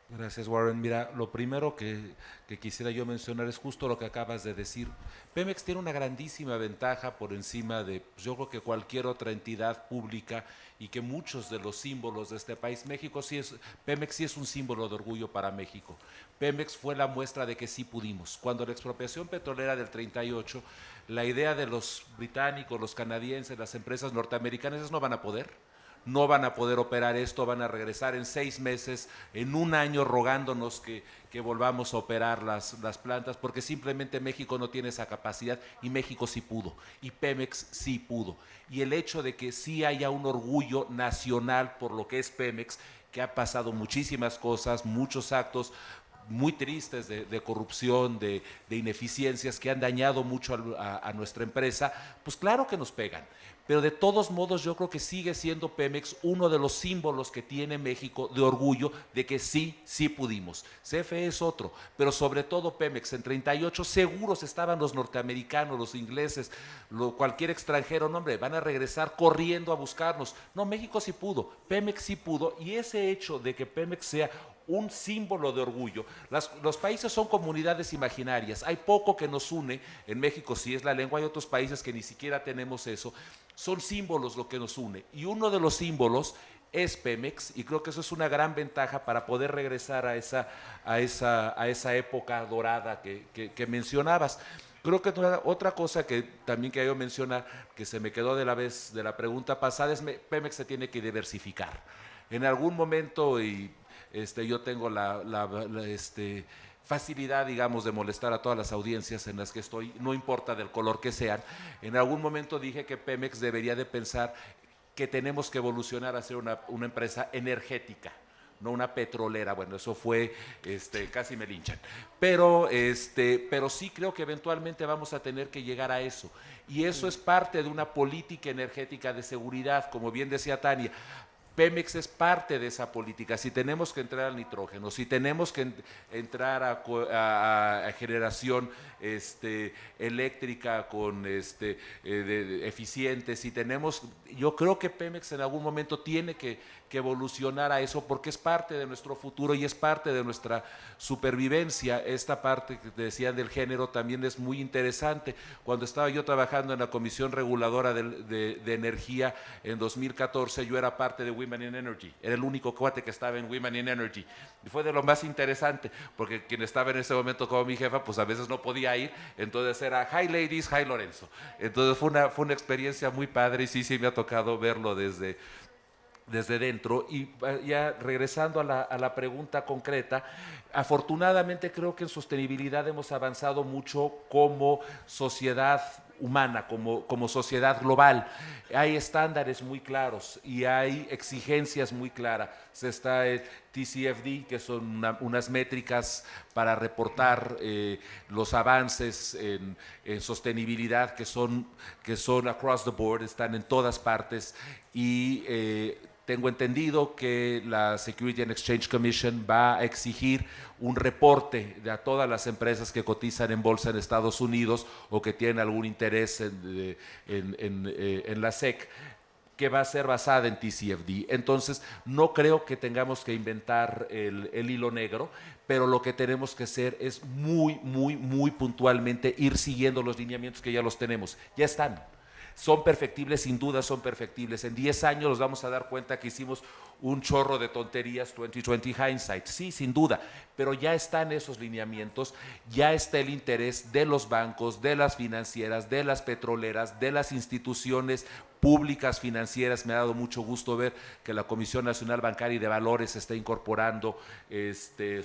Gracias, Warren. Mira, lo primero que quisiera yo mencionar es justo lo que acabas de decir. Pemex tiene una grandísima ventaja por encima de, pues, yo creo que cualquier otra entidad pública y que muchos de los símbolos de este país, Pemex sí es un símbolo de orgullo para México. Pemex fue la muestra de que sí pudimos. Cuando la expropiación petrolera del 38, la idea de los británicos, los canadienses, las empresas norteamericanas es no van a poder operar esto, van a regresar en 6 meses, en un año rogándonos que volvamos a operar las plantas, porque simplemente México no tiene esa capacidad y México sí pudo, y Pemex sí pudo. Y el hecho de que sí haya un orgullo nacional por lo que es Pemex, que ha pasado muchísimas cosas, muchos actos muy tristes de corrupción, de ineficiencias que han dañado mucho a nuestra empresa, pues claro que nos pegan. Pero de todos modos yo creo que sigue siendo Pemex uno de los símbolos que tiene México de orgullo de que sí pudimos. CFE es otro, pero sobre todo Pemex. En 38 seguros estaban los norteamericanos, los ingleses, cualquier extranjero, no hombre, van a regresar corriendo a buscarnos. No, México sí pudo, Pemex sí pudo, y ese hecho de que Pemex sea un símbolo de orgullo. Los países son comunidades imaginarias, hay poco que nos une. En México sí es la lengua, hay otros países que ni siquiera tenemos eso. Son símbolos lo que nos une, y uno de los símbolos es Pemex, y creo que eso es una gran ventaja para poder regresar a esa época dorada que mencionabas. Creo que otra cosa que también quería mencionar, que se me quedó de la pregunta pasada, es Pemex se tiene que diversificar. En algún momento, yo tengo facilidad, digamos, de molestar a todas las audiencias en las que estoy, no importa del color que sean. En algún momento dije que Pemex debería de pensar que tenemos que evolucionar a ser una empresa energética, no una petrolera. Bueno, eso fue, casi me linchan. Pero sí creo que eventualmente vamos a tener que llegar a eso. Y eso es parte de una política energética de seguridad, como bien decía Tania. Pemex es parte de esa política. Si tenemos que entrar al nitrógeno, si tenemos que entrar a generación eléctrica con eficiente, si tenemos, yo creo que Pemex en algún momento tiene que evolucionar a eso porque es parte de nuestro futuro y es parte de nuestra supervivencia. Esta parte que te decían del género también es muy interesante. Cuando estaba yo trabajando en la Comisión Reguladora de Energía en 2014, yo era parte de Women in Energy, era el único cuate que estaba en Women in Energy, y fue de lo más interesante, porque quien estaba en ese momento como mi jefa, pues a veces no podía ir, entonces era Hi Ladies, Hi Lorenzo, entonces fue una experiencia muy padre, y sí me ha tocado verlo desde dentro. Y ya regresando a la pregunta concreta, afortunadamente creo que en sostenibilidad hemos avanzado mucho como sociedad humana, como sociedad global. Hay estándares muy claros y hay exigencias muy claras. Está el TCFD, que son unas métricas para reportar los avances en sostenibilidad que son across the board, están en todas partes, y tengo entendido que la Security and Exchange Commission va a exigir un reporte a todas las empresas que cotizan en bolsa en Estados Unidos o que tienen algún interés en la SEC, que va a ser basada en TCFD. Entonces, no creo que tengamos que inventar el hilo negro, pero lo que tenemos que hacer es muy puntualmente ir siguiendo los lineamientos que ya los tenemos. Ya están. Son perfectibles, sin duda son perfectibles. En 10 años nos vamos a dar cuenta que hicimos un chorro de tonterías, 2020 hindsight, sí, sin duda, pero ya están esos lineamientos, ya está el interés de los bancos, de las financieras, de las petroleras, de las instituciones públicas financieras. Me ha dado mucho gusto ver que la Comisión Nacional Bancaria y de Valores está incorporando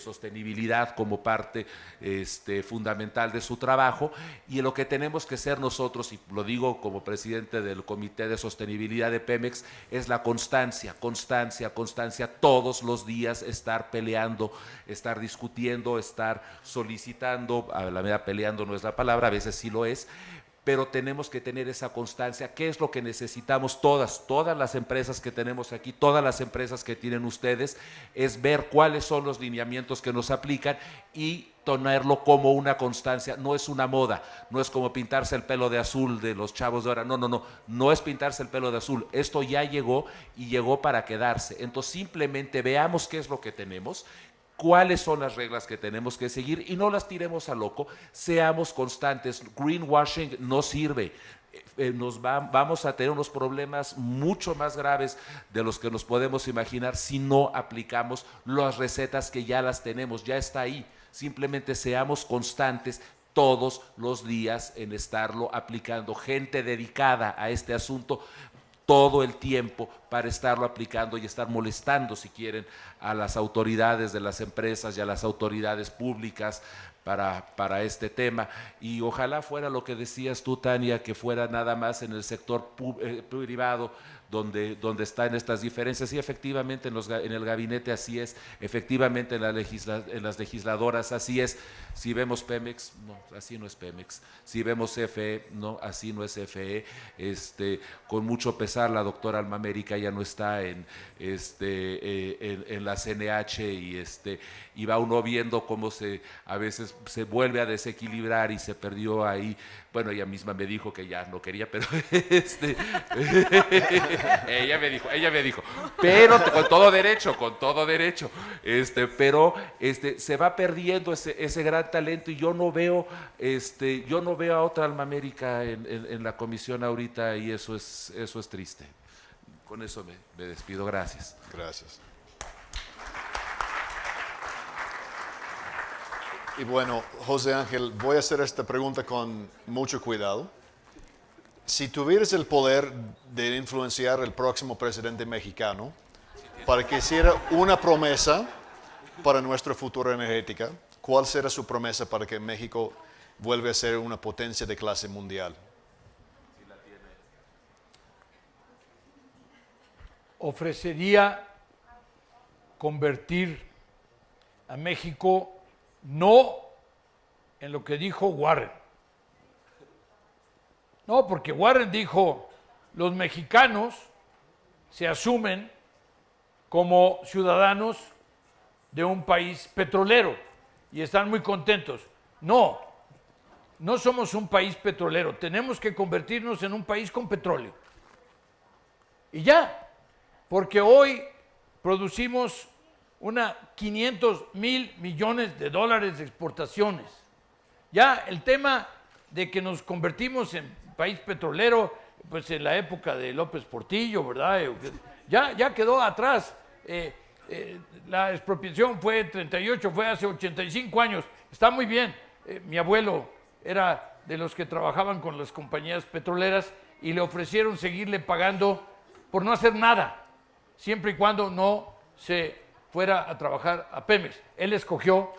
sostenibilidad como parte fundamental de su trabajo, y lo que tenemos que ser nosotros, y lo digo como presidente del Comité de Sostenibilidad de Pemex, es la constancia, todos los días estar peleando, estar discutiendo, estar solicitando. A la verdad, peleando no es la palabra, a veces sí lo es, pero tenemos que tener esa constancia. ¿Qué es lo que necesitamos todas las empresas que tenemos aquí, todas las empresas que tienen ustedes? Es ver cuáles son los lineamientos que nos aplican y tenerlo como una constancia. No es una moda, no es como pintarse el pelo de azul de los chavos de ahora, no es pintarse el pelo de azul. Esto ya llegó y llegó para quedarse. Entonces simplemente veamos qué es lo que tenemos, cuáles son las reglas que tenemos que seguir y no las tiremos a loco, seamos constantes. Greenwashing no sirve. Vamos a tener unos problemas mucho más graves de los que nos podemos imaginar si no aplicamos las recetas que ya las tenemos, ya está ahí. Simplemente seamos constantes todos los días en estarlo aplicando. Gente dedicada a este asunto todo el tiempo para estarlo aplicando y estar molestando, si quieren, a las autoridades de las empresas y a las autoridades públicas para este tema. Y ojalá fuera lo que decías tú, Tania, que fuera nada más en el sector privado donde están estas diferencias. Y efectivamente en el gabinete así es, efectivamente en las legisladoras así es. Si vemos Pemex, no, así no es Pemex. Si vemos CFE, no, así no es CFE. Con mucho pesar, la doctora Alma América ya no está en la CNH, y va uno viendo cómo a veces se vuelve a desequilibrar y se perdió ahí. Bueno, ella misma me dijo que ya no quería, pero ella me dijo, pero con todo derecho, pero se va perdiendo ese gran talento, y yo no veo a otra Alma América en la comisión ahorita, y eso es triste. Con eso me despido. Gracias. Gracias. Y bueno, José Ángel, voy a hacer esta pregunta con mucho cuidado. Si tuvieras el poder de influenciar al próximo presidente mexicano para que hiciera una promesa para nuestra futura energética, ¿cuál será su promesa para que México vuelva a ser una potencia de clase mundial? Ofrecería convertir a México no en lo que dijo Warren. No, porque Warren dijo, los mexicanos se asumen como ciudadanos de un país petrolero y están muy contentos. No, no somos un país petrolero, tenemos que convertirnos en un país con petróleo. Y ya, porque hoy producimos 500,000 millones de dólares de exportaciones. Ya el tema de que nos convertimos en país petrolero, pues en la época de López Portillo, ¿verdad? Ya quedó atrás. La expropiación fue en 38, fue hace 85 años. Está muy bien. Mi abuelo era de los que trabajaban con las compañías petroleras y le ofrecieron seguirle pagando por no hacer nada, siempre y cuando no se fuera a trabajar a Pemex. Él escogió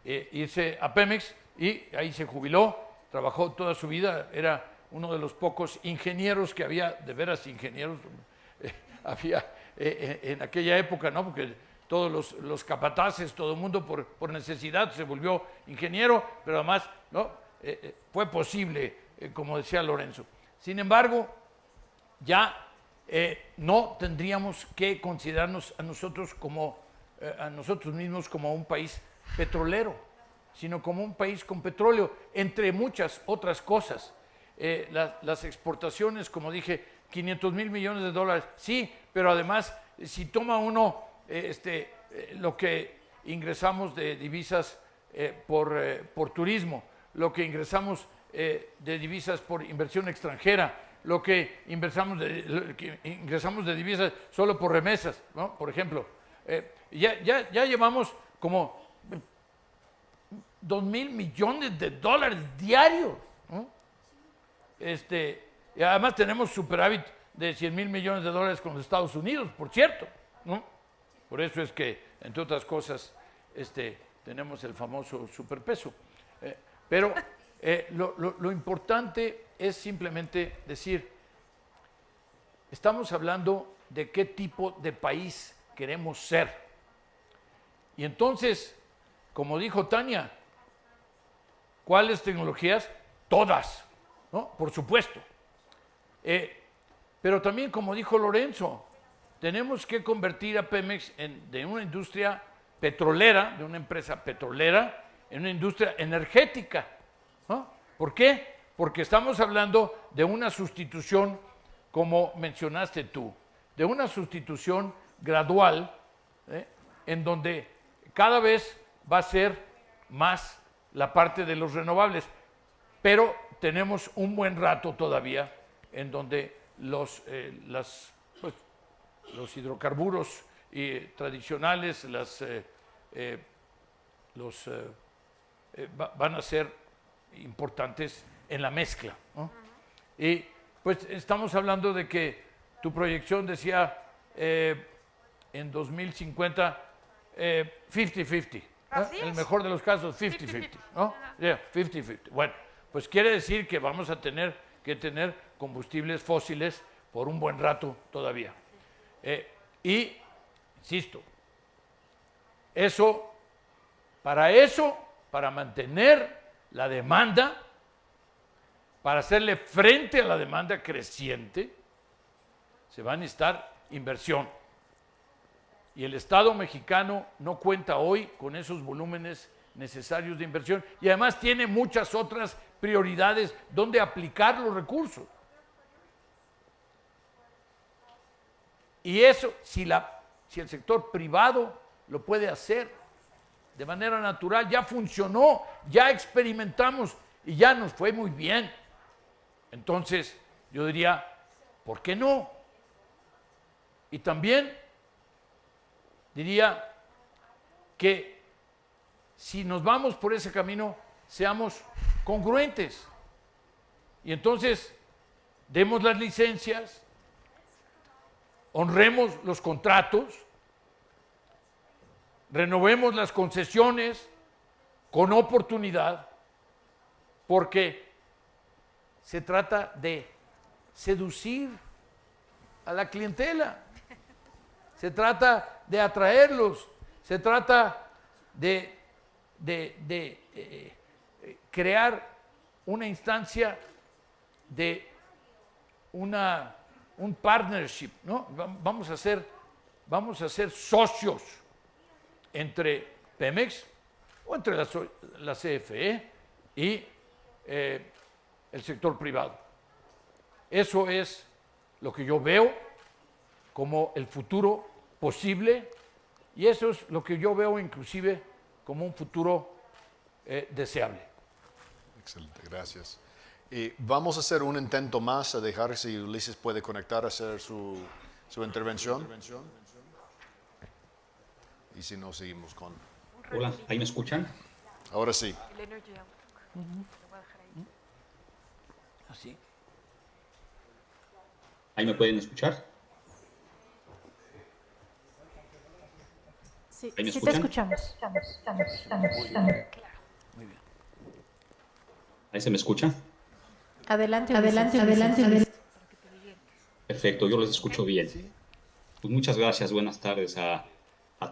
irse a Pemex y ahí se jubiló, trabajó toda su vida, era uno de los pocos ingenieros que había, de veras ingenieros, había en aquella época, ¿no? Porque todos los capataces, todo el mundo por necesidad se volvió ingeniero, pero además ¿no? Fue posible, como decía Lorenzo. Sin embargo, ya no tendríamos que considerarnos a nosotros mismos como un país petrolero, sino como un país con petróleo, entre muchas otras cosas. Las exportaciones, como dije, 500,000 millones de dólares, sí, pero además, si toma uno lo que ingresamos de divisas por turismo, lo que ingresamos de divisas por inversión extranjera, lo que ingresamos de divisas solo por remesas, ¿no? Por ejemplo, ya llevamos como 2,000 millones de dólares diarios, ¿no? Y además tenemos superávit de 100,000 millones de dólares con los Estados Unidos, por cierto, ¿no? Por eso es que, entre otras cosas, tenemos el famoso superpeso. Pero lo importante es simplemente decir, estamos hablando de qué tipo de país queremos ser. Y entonces, como dijo Tania, ¿cuáles tecnologías? Todas, ¿no? Por supuesto. Pero también, como dijo Lorenzo, tenemos que convertir a Pemex de una industria petrolera, de una empresa petrolera, en una industria energética, ¿no? ¿Por qué? Porque estamos hablando de una sustitución, como mencionaste tú, de una sustitución gradual, en donde cada vez va a ser más la parte de los renovables, pero tenemos un buen rato todavía en donde los hidrocarburos tradicionales van a ser importantes en la mezcla, ¿no? Y pues estamos hablando de que tu proyección decía en 2050 50-50, Así en el es. mejor de los casos 50-50, ¿no? Yeah, 50-50. Bueno, pues quiere decir que vamos a tener que tener combustibles fósiles por un buen rato todavía. Y, insisto, para mantener la demanda, para hacerle frente a la demanda creciente, se va a necesitar inversión. Y el Estado mexicano no cuenta hoy con esos volúmenes necesarios de inversión y además tiene muchas otras prioridades donde aplicar los recursos. Y eso, si el sector privado lo puede hacer de manera natural, ya funcionó, ya experimentamos y ya nos fue muy bien. Entonces, yo diría, ¿por qué no? Y también diría que si nos vamos por ese camino, seamos congruentes. Y entonces, demos las licencias, honremos los contratos, renovemos las concesiones con oportunidad, porque se trata de seducir a la clientela, se trata de atraerlos, se trata de crear una instancia de un partnership, ¿no? Vamos a hacer vamos a ser socios entre Pemex o entre la CFE y el sector privado. Eso es lo que yo veo como el futuro posible y eso es lo que yo veo inclusive como un futuro deseable. Excelente, gracias. Y vamos a hacer un intento más, a dejar si Ulises puede conectar a hacer su intervención. Y si no, seguimos con... Hola, ¿ahí me escuchan? Ahora sí. El Energy Outlook. Lo voy a dejar ahí. Así. ¿Ahí me pueden escuchar? Sí, ¿Ahí me sí te escuchan? escuchamos. Muy bien. ¿Ahí se me escucha? Adelante, Adelante. Perfecto, yo los escucho bien. Pues muchas gracias, buenas tardes a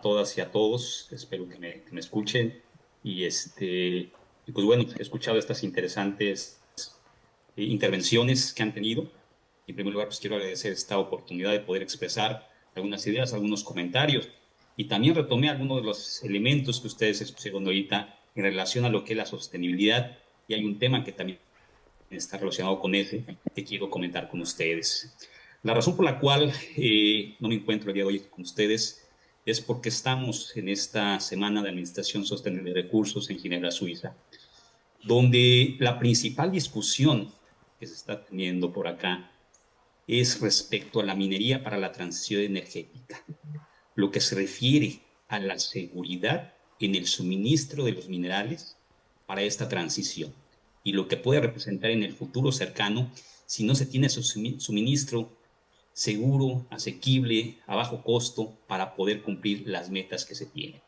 todas y a todos. Espero que me escuchen. Y pues bueno, he escuchado estas interesantes intervenciones que han tenido. En primer lugar, pues quiero agradecer esta oportunidad de poder expresar algunas ideas, algunos comentarios. Y también retomé algunos de los elementos que ustedes expusieron ahorita en relación a lo que es la sostenibilidad. Y hay un tema que también está relacionado con ese que quiero comentar con ustedes. La razón por la cual no me encuentro el día de hoy con ustedes es porque estamos en esta semana de Administración Sostenible de Recursos en Ginebra, Suiza, donde la principal discusión que se está teniendo por acá es respecto a la minería para la transición energética, lo que se refiere a la seguridad en el suministro de los minerales para esta transición y lo que puede representar en el futuro cercano si no se tiene suministro seguro, asequible, a bajo costo para poder cumplir las metas que se tienen.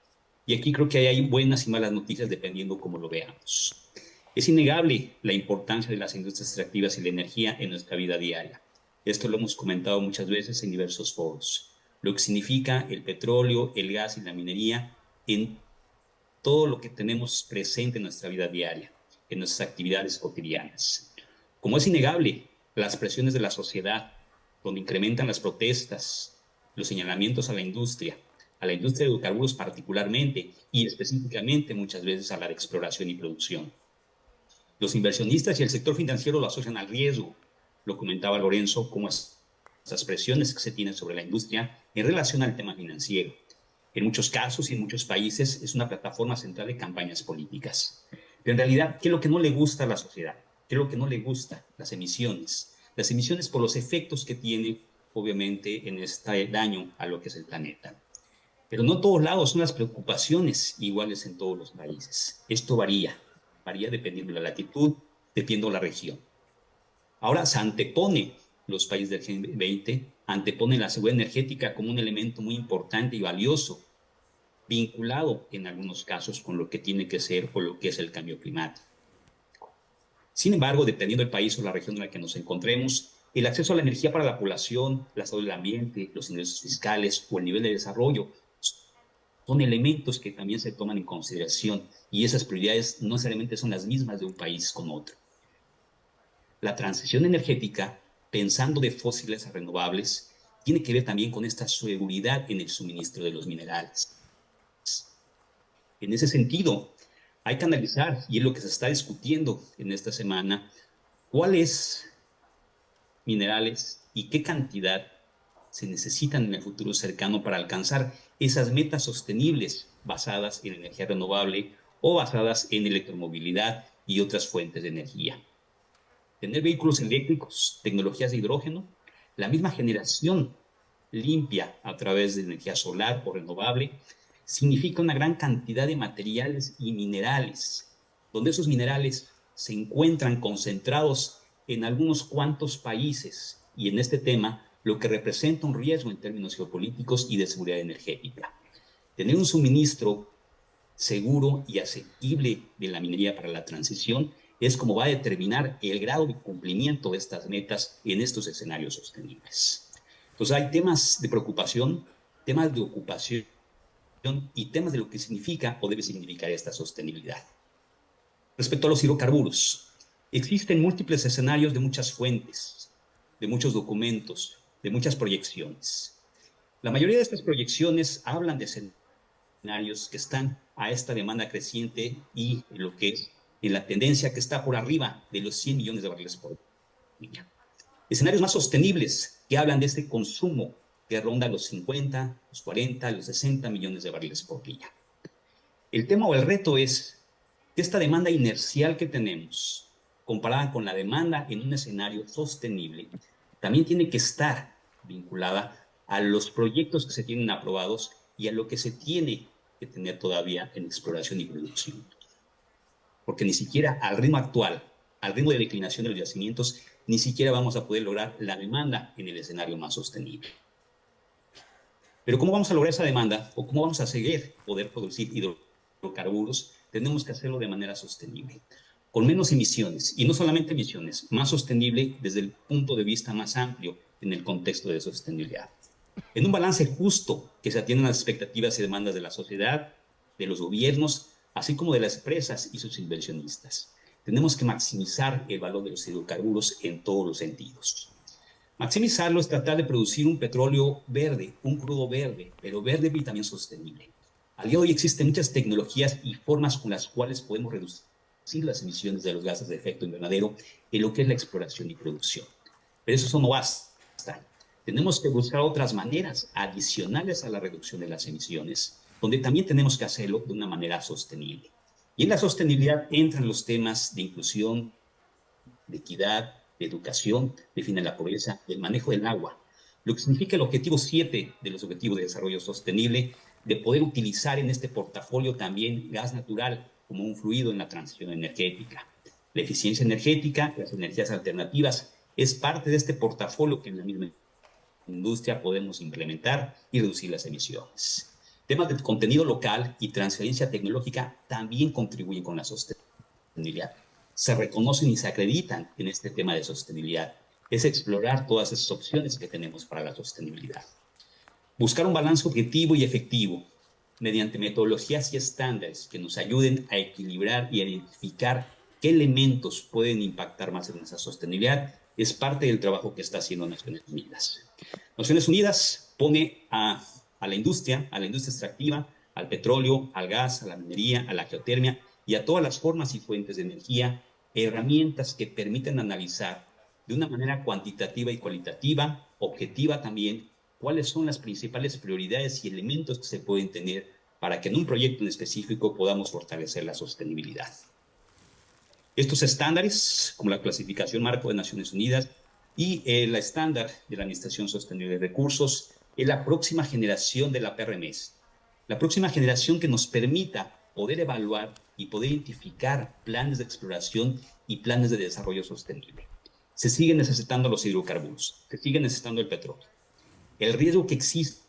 Y aquí creo que hay buenas y malas noticias dependiendo cómo lo veamos. Es innegable la importancia de las industrias extractivas y la energía en nuestra vida diaria. Esto lo hemos comentado muchas veces en diversos foros. Lo que significa el petróleo, el gas y la minería en todo lo que tenemos presente en nuestra vida diaria, en nuestras actividades cotidianas. Como es innegable las presiones de la sociedad, donde incrementan las protestas, los señalamientos a la industria de hidrocarburos particularmente y específicamente muchas veces a la de exploración y producción. Los inversionistas y el sector financiero lo asocian al riesgo, lo comentaba Lorenzo, como estas presiones que se tienen sobre la industria en relación al tema financiero. En muchos casos y en muchos países es una plataforma central de campañas políticas. Pero en realidad, ¿qué es lo que no le gusta a la sociedad? ¿Qué es lo que no le gusta? Las emisiones. Las emisiones por los efectos que tiene, obviamente, en este daño a lo que es el planeta. Pero no en todos lados son las preocupaciones iguales en todos los países. Esto varía dependiendo de la latitud, dependiendo de la región. Ahora se antepone, los países del G20 anteponen la seguridad energética como un elemento muy importante y valioso, vinculado en algunos casos con lo que tiene que ser o lo que es el cambio climático. Sin embargo, dependiendo del país o la región en la que nos encontremos, el acceso a la energía para la población, la salud del ambiente, los ingresos fiscales o el nivel de desarrollo son elementos que también se toman en consideración y esas prioridades no necesariamente son las mismas de un país con otro. La transición energética, pensando de fósiles a renovables, tiene que ver también con esta seguridad en el suministro de los minerales. En ese sentido, hay que analizar, y es lo que se está discutiendo en esta semana, cuáles minerales y qué cantidad se necesitan en el futuro cercano para alcanzar esas metas sostenibles basadas en energía renovable o basadas en electromovilidad y otras fuentes de energía. Tener vehículos eléctricos, tecnologías de hidrógeno, la misma generación limpia a través de energía solar o renovable, significa una gran cantidad de materiales y minerales, donde esos minerales se encuentran concentrados en algunos cuantos países y en este tema lo que representa un riesgo en términos geopolíticos y de seguridad energética. Tener un suministro seguro y asequible de la minería para la transición es como va a determinar el grado de cumplimiento de estas metas en estos escenarios sostenibles. Entonces hay temas de preocupación, temas de ocupación y temas de lo que significa o debe significar esta sostenibilidad. Respecto a los hidrocarburos, existen múltiples escenarios de muchas fuentes, de muchos documentos, de muchas proyecciones. La mayoría de estas proyecciones hablan de escenarios que están a esta demanda creciente y lo que es en la tendencia que está por arriba de los 100 millones de barriles por día. Escenarios más sostenibles que hablan de este consumo que ronda los 50, los 40, los 60 millones de barriles por día. El tema o el reto es que esta demanda inercial que tenemos, comparada con la demanda en un escenario sostenible, también tiene que estar vinculada a los proyectos que se tienen aprobados y a lo que se tiene que tener todavía en exploración y producción. Porque ni siquiera al ritmo actual, al ritmo de declinación de los yacimientos, ni siquiera vamos a poder lograr la demanda en el escenario más sostenible. Pero ¿cómo vamos a lograr esa demanda o cómo vamos a seguir poder producir hidrocarburos? Tenemos que hacerlo de manera sostenible, con menos emisiones, y no solamente emisiones, más sostenible desde el punto de vista más amplio en el contexto de sostenibilidad. En un balance justo que se atiendan las expectativas y demandas de la sociedad, de los gobiernos, así como de las empresas y sus inversionistas. Tenemos que maximizar el valor de los hidrocarburos en todos los sentidos. Maximizarlo es tratar de producir un petróleo verde, un crudo verde, pero verde y también sostenible. Al día de hoy existen muchas tecnologías y formas con las cuales podemos reducir las emisiones de los gases de efecto invernadero en lo que es la exploración y producción. Pero eso no basta. Tenemos que buscar otras maneras adicionales a la reducción de las emisiones, donde también tenemos que hacerlo de una manera sostenible. Y en la sostenibilidad entran los temas de inclusión, de equidad, de educación, de fin de la pobreza, del manejo del agua, lo que significa el objetivo 7 de los Objetivos de Desarrollo Sostenible, de poder utilizar en este portafolio también gas natural como un fluido en la transición energética. La eficiencia energética, las energías alternativas, es parte de este portafolio que en la misma industria podemos implementar y reducir las emisiones. Temas de contenido local y transferencia tecnológica también contribuyen con la sostenibilidad. Se reconocen y se acreditan en este tema de sostenibilidad. Es explorar todas esas opciones que tenemos para la sostenibilidad. Buscar un balance objetivo y efectivo mediante metodologías y estándares que nos ayuden a equilibrar y a identificar qué elementos pueden impactar más en esa sostenibilidad es parte del trabajo que está haciendo Naciones Unidas. Naciones Unidas pone a la industria extractiva, al petróleo, al gas, a la minería, a la geotermia y a todas las formas y fuentes de energía, herramientas que permiten analizar de una manera cuantitativa y cualitativa, objetiva también, cuáles son las principales prioridades y elementos que se pueden tener para que en un proyecto en específico podamos fortalecer la sostenibilidad. Estos estándares, como la clasificación marco de Naciones Unidas y la estándar de la Administración Sostenible de Recursos, es la próxima generación de la PRMS. La próxima generación que nos permita poder evaluar y poder identificar planes de exploración y planes de desarrollo sostenible. Se siguen necesitando los hidrocarburos, se sigue necesitando el petróleo. El riesgo que existe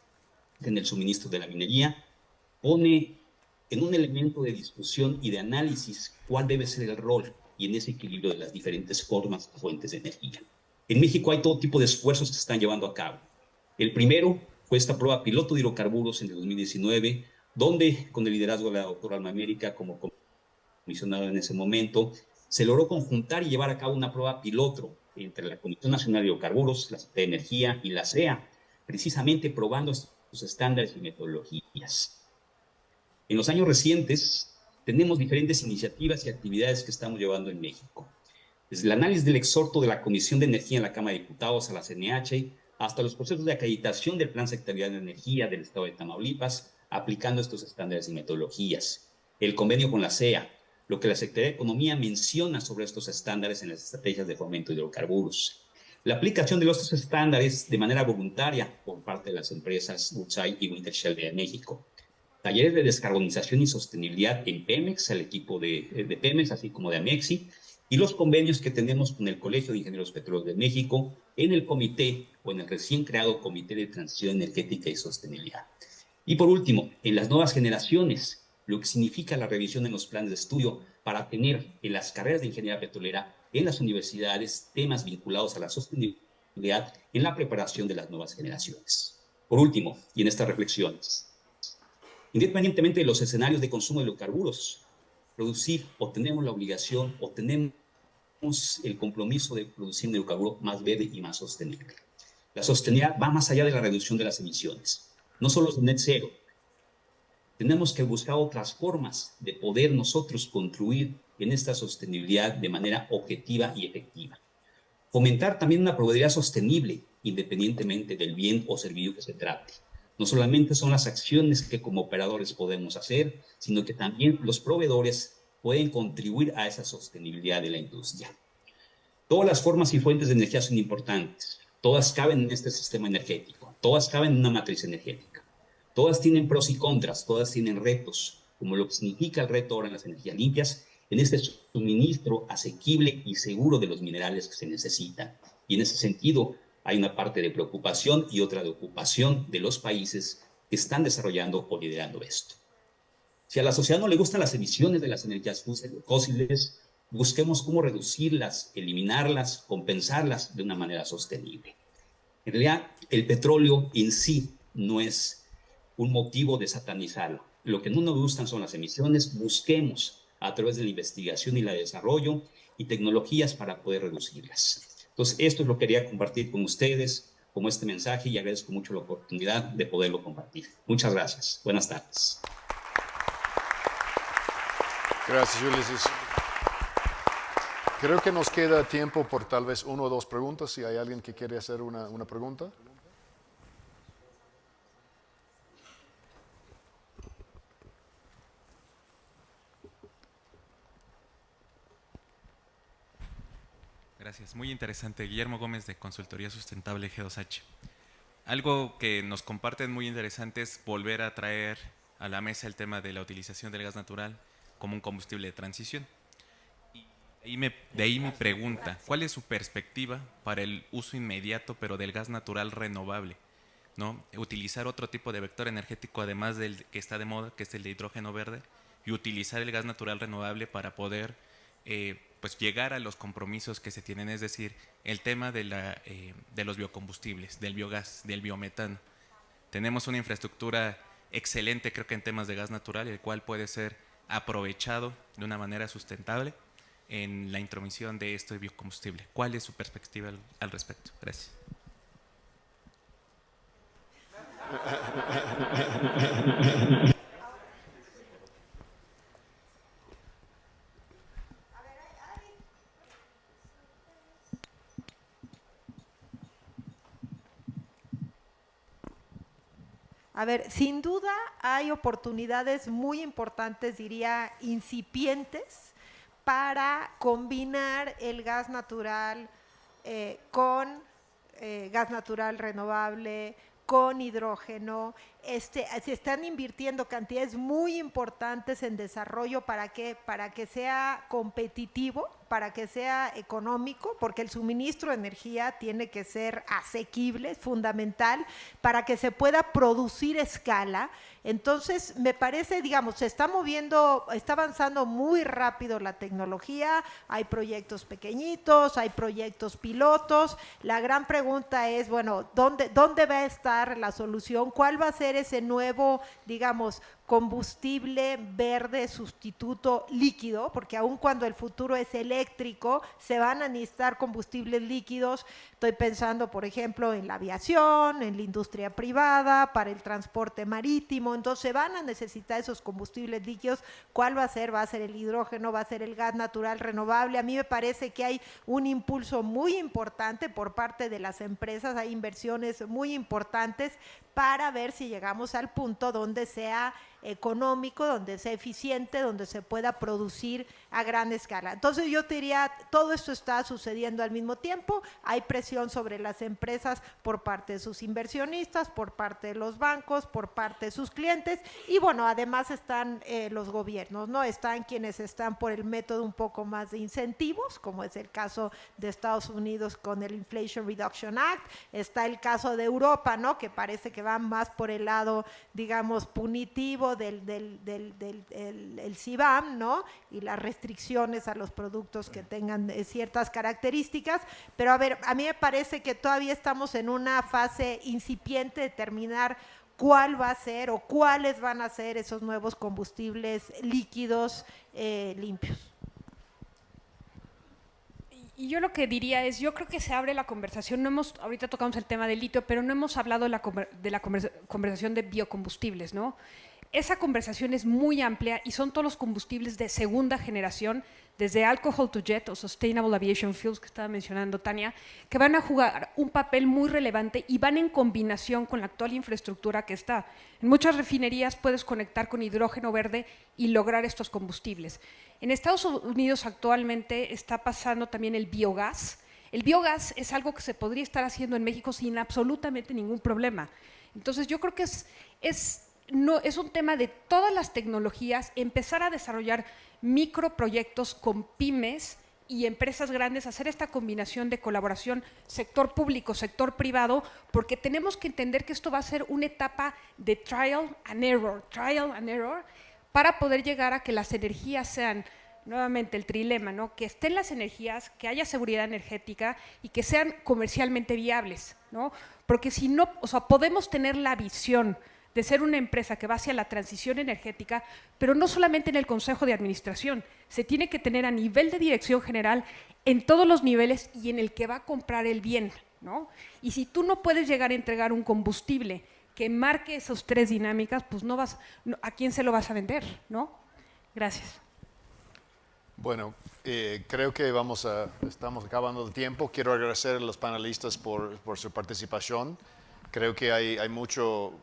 en el suministro de la minería pone en un elemento de discusión y de análisis cuál debe ser el rol y en ese equilibrio de las diferentes formas y fuentes de energía. En México hay todo tipo de esfuerzos que se están llevando a cabo. El primero fue esta prueba piloto de hidrocarburos en el 2019, donde con el liderazgo de la doctora Alma América como comisionada en ese momento, se logró conjuntar y llevar a cabo una prueba piloto entre la Comisión Nacional de Hidrocarburos, la Secretaría de Energía y la CEA, precisamente probando estos estándares y metodologías. En los años recientes tenemos diferentes iniciativas y actividades que estamos llevando en México. Desde el análisis del exhorto de la Comisión de Energía en la Cámara de Diputados a la CNH, hasta los procesos de acreditación del Plan Sectorial de Energía del Estado de Tamaulipas, aplicando estos estándares y metodologías. El convenio con la CEA, lo que la Secretaría de Economía menciona sobre estos estándares en las estrategias de fomento de hidrocarburos. La aplicación de los estándares de manera voluntaria por parte de las empresas Woodside y Wintershall de México. Talleres de descarbonización y sostenibilidad en Pemex, al equipo de Pemex, así como de Amexi, y los convenios que tenemos con el Colegio de Ingenieros Petróleos de México en el comité o en el recién creado Comité de Transición Energética y Sostenibilidad. Y por último, en las nuevas generaciones, lo que significa la revisión en los planes de estudio para tener en las carreras de ingeniería petrolera en las universidades temas vinculados a la sostenibilidad en la preparación de las nuevas generaciones. Por último, y en estas reflexiones, independientemente de los escenarios de consumo de hidrocarburos, producir o tenemos la obligación o tenemos el compromiso de producir un hidrocarburo más verde y más sostenible. La sostenibilidad va más allá de la reducción de las emisiones. No solo es net cero. Tenemos que buscar otras formas de poder nosotros contribuir en esta sostenibilidad de manera objetiva y efectiva. Fomentar también una proveeduría sostenible, independientemente del bien o servicio que se trate. No solamente son las acciones que como operadores podemos hacer, sino que también los proveedores pueden contribuir a esa sostenibilidad de la industria. Todas las formas y fuentes de energía son importantes. Todas caben en este sistema energético. Todas caben en una matriz energética. Todas tienen pros y contras. Todas tienen retos, como lo que significa el reto ahora en las energías limpias, en este suministro asequible y seguro de los minerales que se necesitan. Y en ese sentido, hay una parte de preocupación y otra de ocupación de los países que están desarrollando o liderando esto. Si a la sociedad no le gustan las emisiones de las energías fósiles, busquemos cómo reducirlas, eliminarlas, compensarlas de una manera sostenible. En realidad, el petróleo en sí no es un motivo de satanizarlo. Lo que no nos gustan son las emisiones. Busquemos a través de la investigación y el desarrollo y tecnologías para poder reducirlas. Entonces, esto es lo que quería compartir con ustedes como este mensaje y agradezco mucho la oportunidad de poderlo compartir. Muchas gracias. Buenas tardes. Gracias, Ulises. Creo que nos queda tiempo por tal vez 1 o 2 preguntas, si hay alguien que quiere hacer una pregunta. Gracias, muy interesante. Guillermo Gómez de Consultoría Sustentable G2H. Algo que nos comparten muy interesante es volver a traer a la mesa el tema de la utilización del gas natural como un combustible de transición. Y de ahí mi pregunta, ¿cuál es su perspectiva para el uso inmediato pero del gas natural renovable? ¿No? Utilizar otro tipo de vector energético además del que está de moda, que es el de hidrógeno verde, y utilizar el gas natural renovable para poder pues llegar a los compromisos que se tienen, es decir, el tema de los biocombustibles, del biogás, del biometano. Tenemos una infraestructura excelente, creo que en temas de gas natural, el cual puede ser aprovechado de una manera sustentable en la intromisión de este biocombustible. ¿Cuál es su perspectiva al respecto? Gracias. A ver, sin duda hay oportunidades muy importantes, diría incipientes, para combinar el gas natural con gas natural renovable, con hidrógeno. Se están invirtiendo cantidades muy importantes en desarrollo para que sea competitivo, para que sea económico, porque el suministro de energía tiene que ser asequible, es fundamental, para que se pueda producir a escala. Entonces, me parece, digamos, se está moviendo, está avanzando muy rápido la tecnología, hay proyectos pequeñitos, hay proyectos pilotos. La gran pregunta es, bueno, ¿dónde va a estar la solución? ¿Cuál va a ser ese nuevo, digamos, combustible verde sustituto líquido? Porque aun cuando el futuro es eléctrico, se van a necesitar combustibles líquidos. Estoy pensando, por ejemplo, en la aviación, en la industria privada, para el transporte marítimo. Entonces, se van a necesitar esos combustibles líquidos. ¿Cuál va a ser? ¿Va a ser el hidrógeno? ¿Va a ser el gas natural renovable? A mí me parece que hay un impulso muy importante por parte de las empresas, hay inversiones muy importantes para ver si llegamos al punto donde sea económico, donde sea eficiente, donde se pueda producir a gran escala. Entonces yo te diría, todo esto está sucediendo al mismo tiempo, hay presión sobre las empresas por parte de sus inversionistas, por parte de los bancos, por parte de sus clientes y bueno, además están los gobiernos, ¿no? Están quienes están por el método un poco más de incentivos, como es el caso de Estados Unidos con el Inflation Reduction Act, está el caso de Europa, ¿no? Que parece que va más por el lado, digamos, punitivo del CBAM, ¿no? Y las restricciones a los productos que tengan ciertas características, pero a ver, a mí me parece que todavía estamos en una fase incipiente de determinar cuál va a ser o cuáles van a ser esos nuevos combustibles líquidos limpios. Y yo lo que diría es, yo creo que se abre la conversación, ahorita tocamos el tema del litio, pero no hemos hablado de la conversación de biocombustibles, ¿no? Esa conversación es muy amplia y son todos los combustibles de segunda generación, desde alcohol to jet o sustainable aviation fuels que estaba mencionando Tania, que van a jugar un papel muy relevante y van en combinación con la actual infraestructura que está. En muchas refinerías puedes conectar con hidrógeno verde y lograr estos combustibles. En Estados Unidos actualmente está pasando también el biogás. El biogás es algo que se podría estar haciendo en México sin absolutamente ningún problema. Entonces yo creo que es un tema de todas las tecnologías, empezar a desarrollar microproyectos con pymes y empresas grandes, hacer esta combinación de colaboración sector público, sector privado, porque tenemos que entender que esto va a ser una etapa de trial and error, para poder llegar a que las energías sean, nuevamente el trilema, ¿no? Que estén las energías, que haya seguridad energética y que sean comercialmente viables, ¿no? Porque si no, o sea, podemos tener la visión de ser una empresa que va hacia la transición energética, pero no solamente en el Consejo de Administración, se tiene que tener a nivel de dirección general en todos los niveles y en el que va a comprar el bien, ¿no? Y si tú no puedes llegar a entregar un combustible que marque esas tres dinámicas, pues ¿a quién se lo vas a vender, no? Gracias. Bueno, creo que estamos acabando el tiempo. Quiero agradecer a los panelistas por su participación. Creo que hay mucho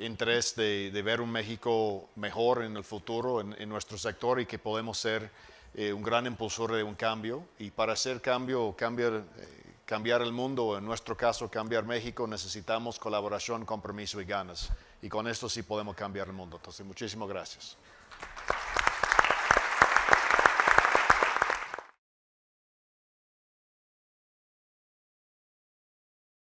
interés de ver un México mejor en el futuro, en nuestro sector, y que podemos ser un gran impulsor de un cambio. Y para hacer cambiar el mundo, en nuestro caso cambiar México, necesitamos colaboración, compromiso y ganas. Y con esto sí podemos cambiar el mundo. Entonces, muchísimas gracias.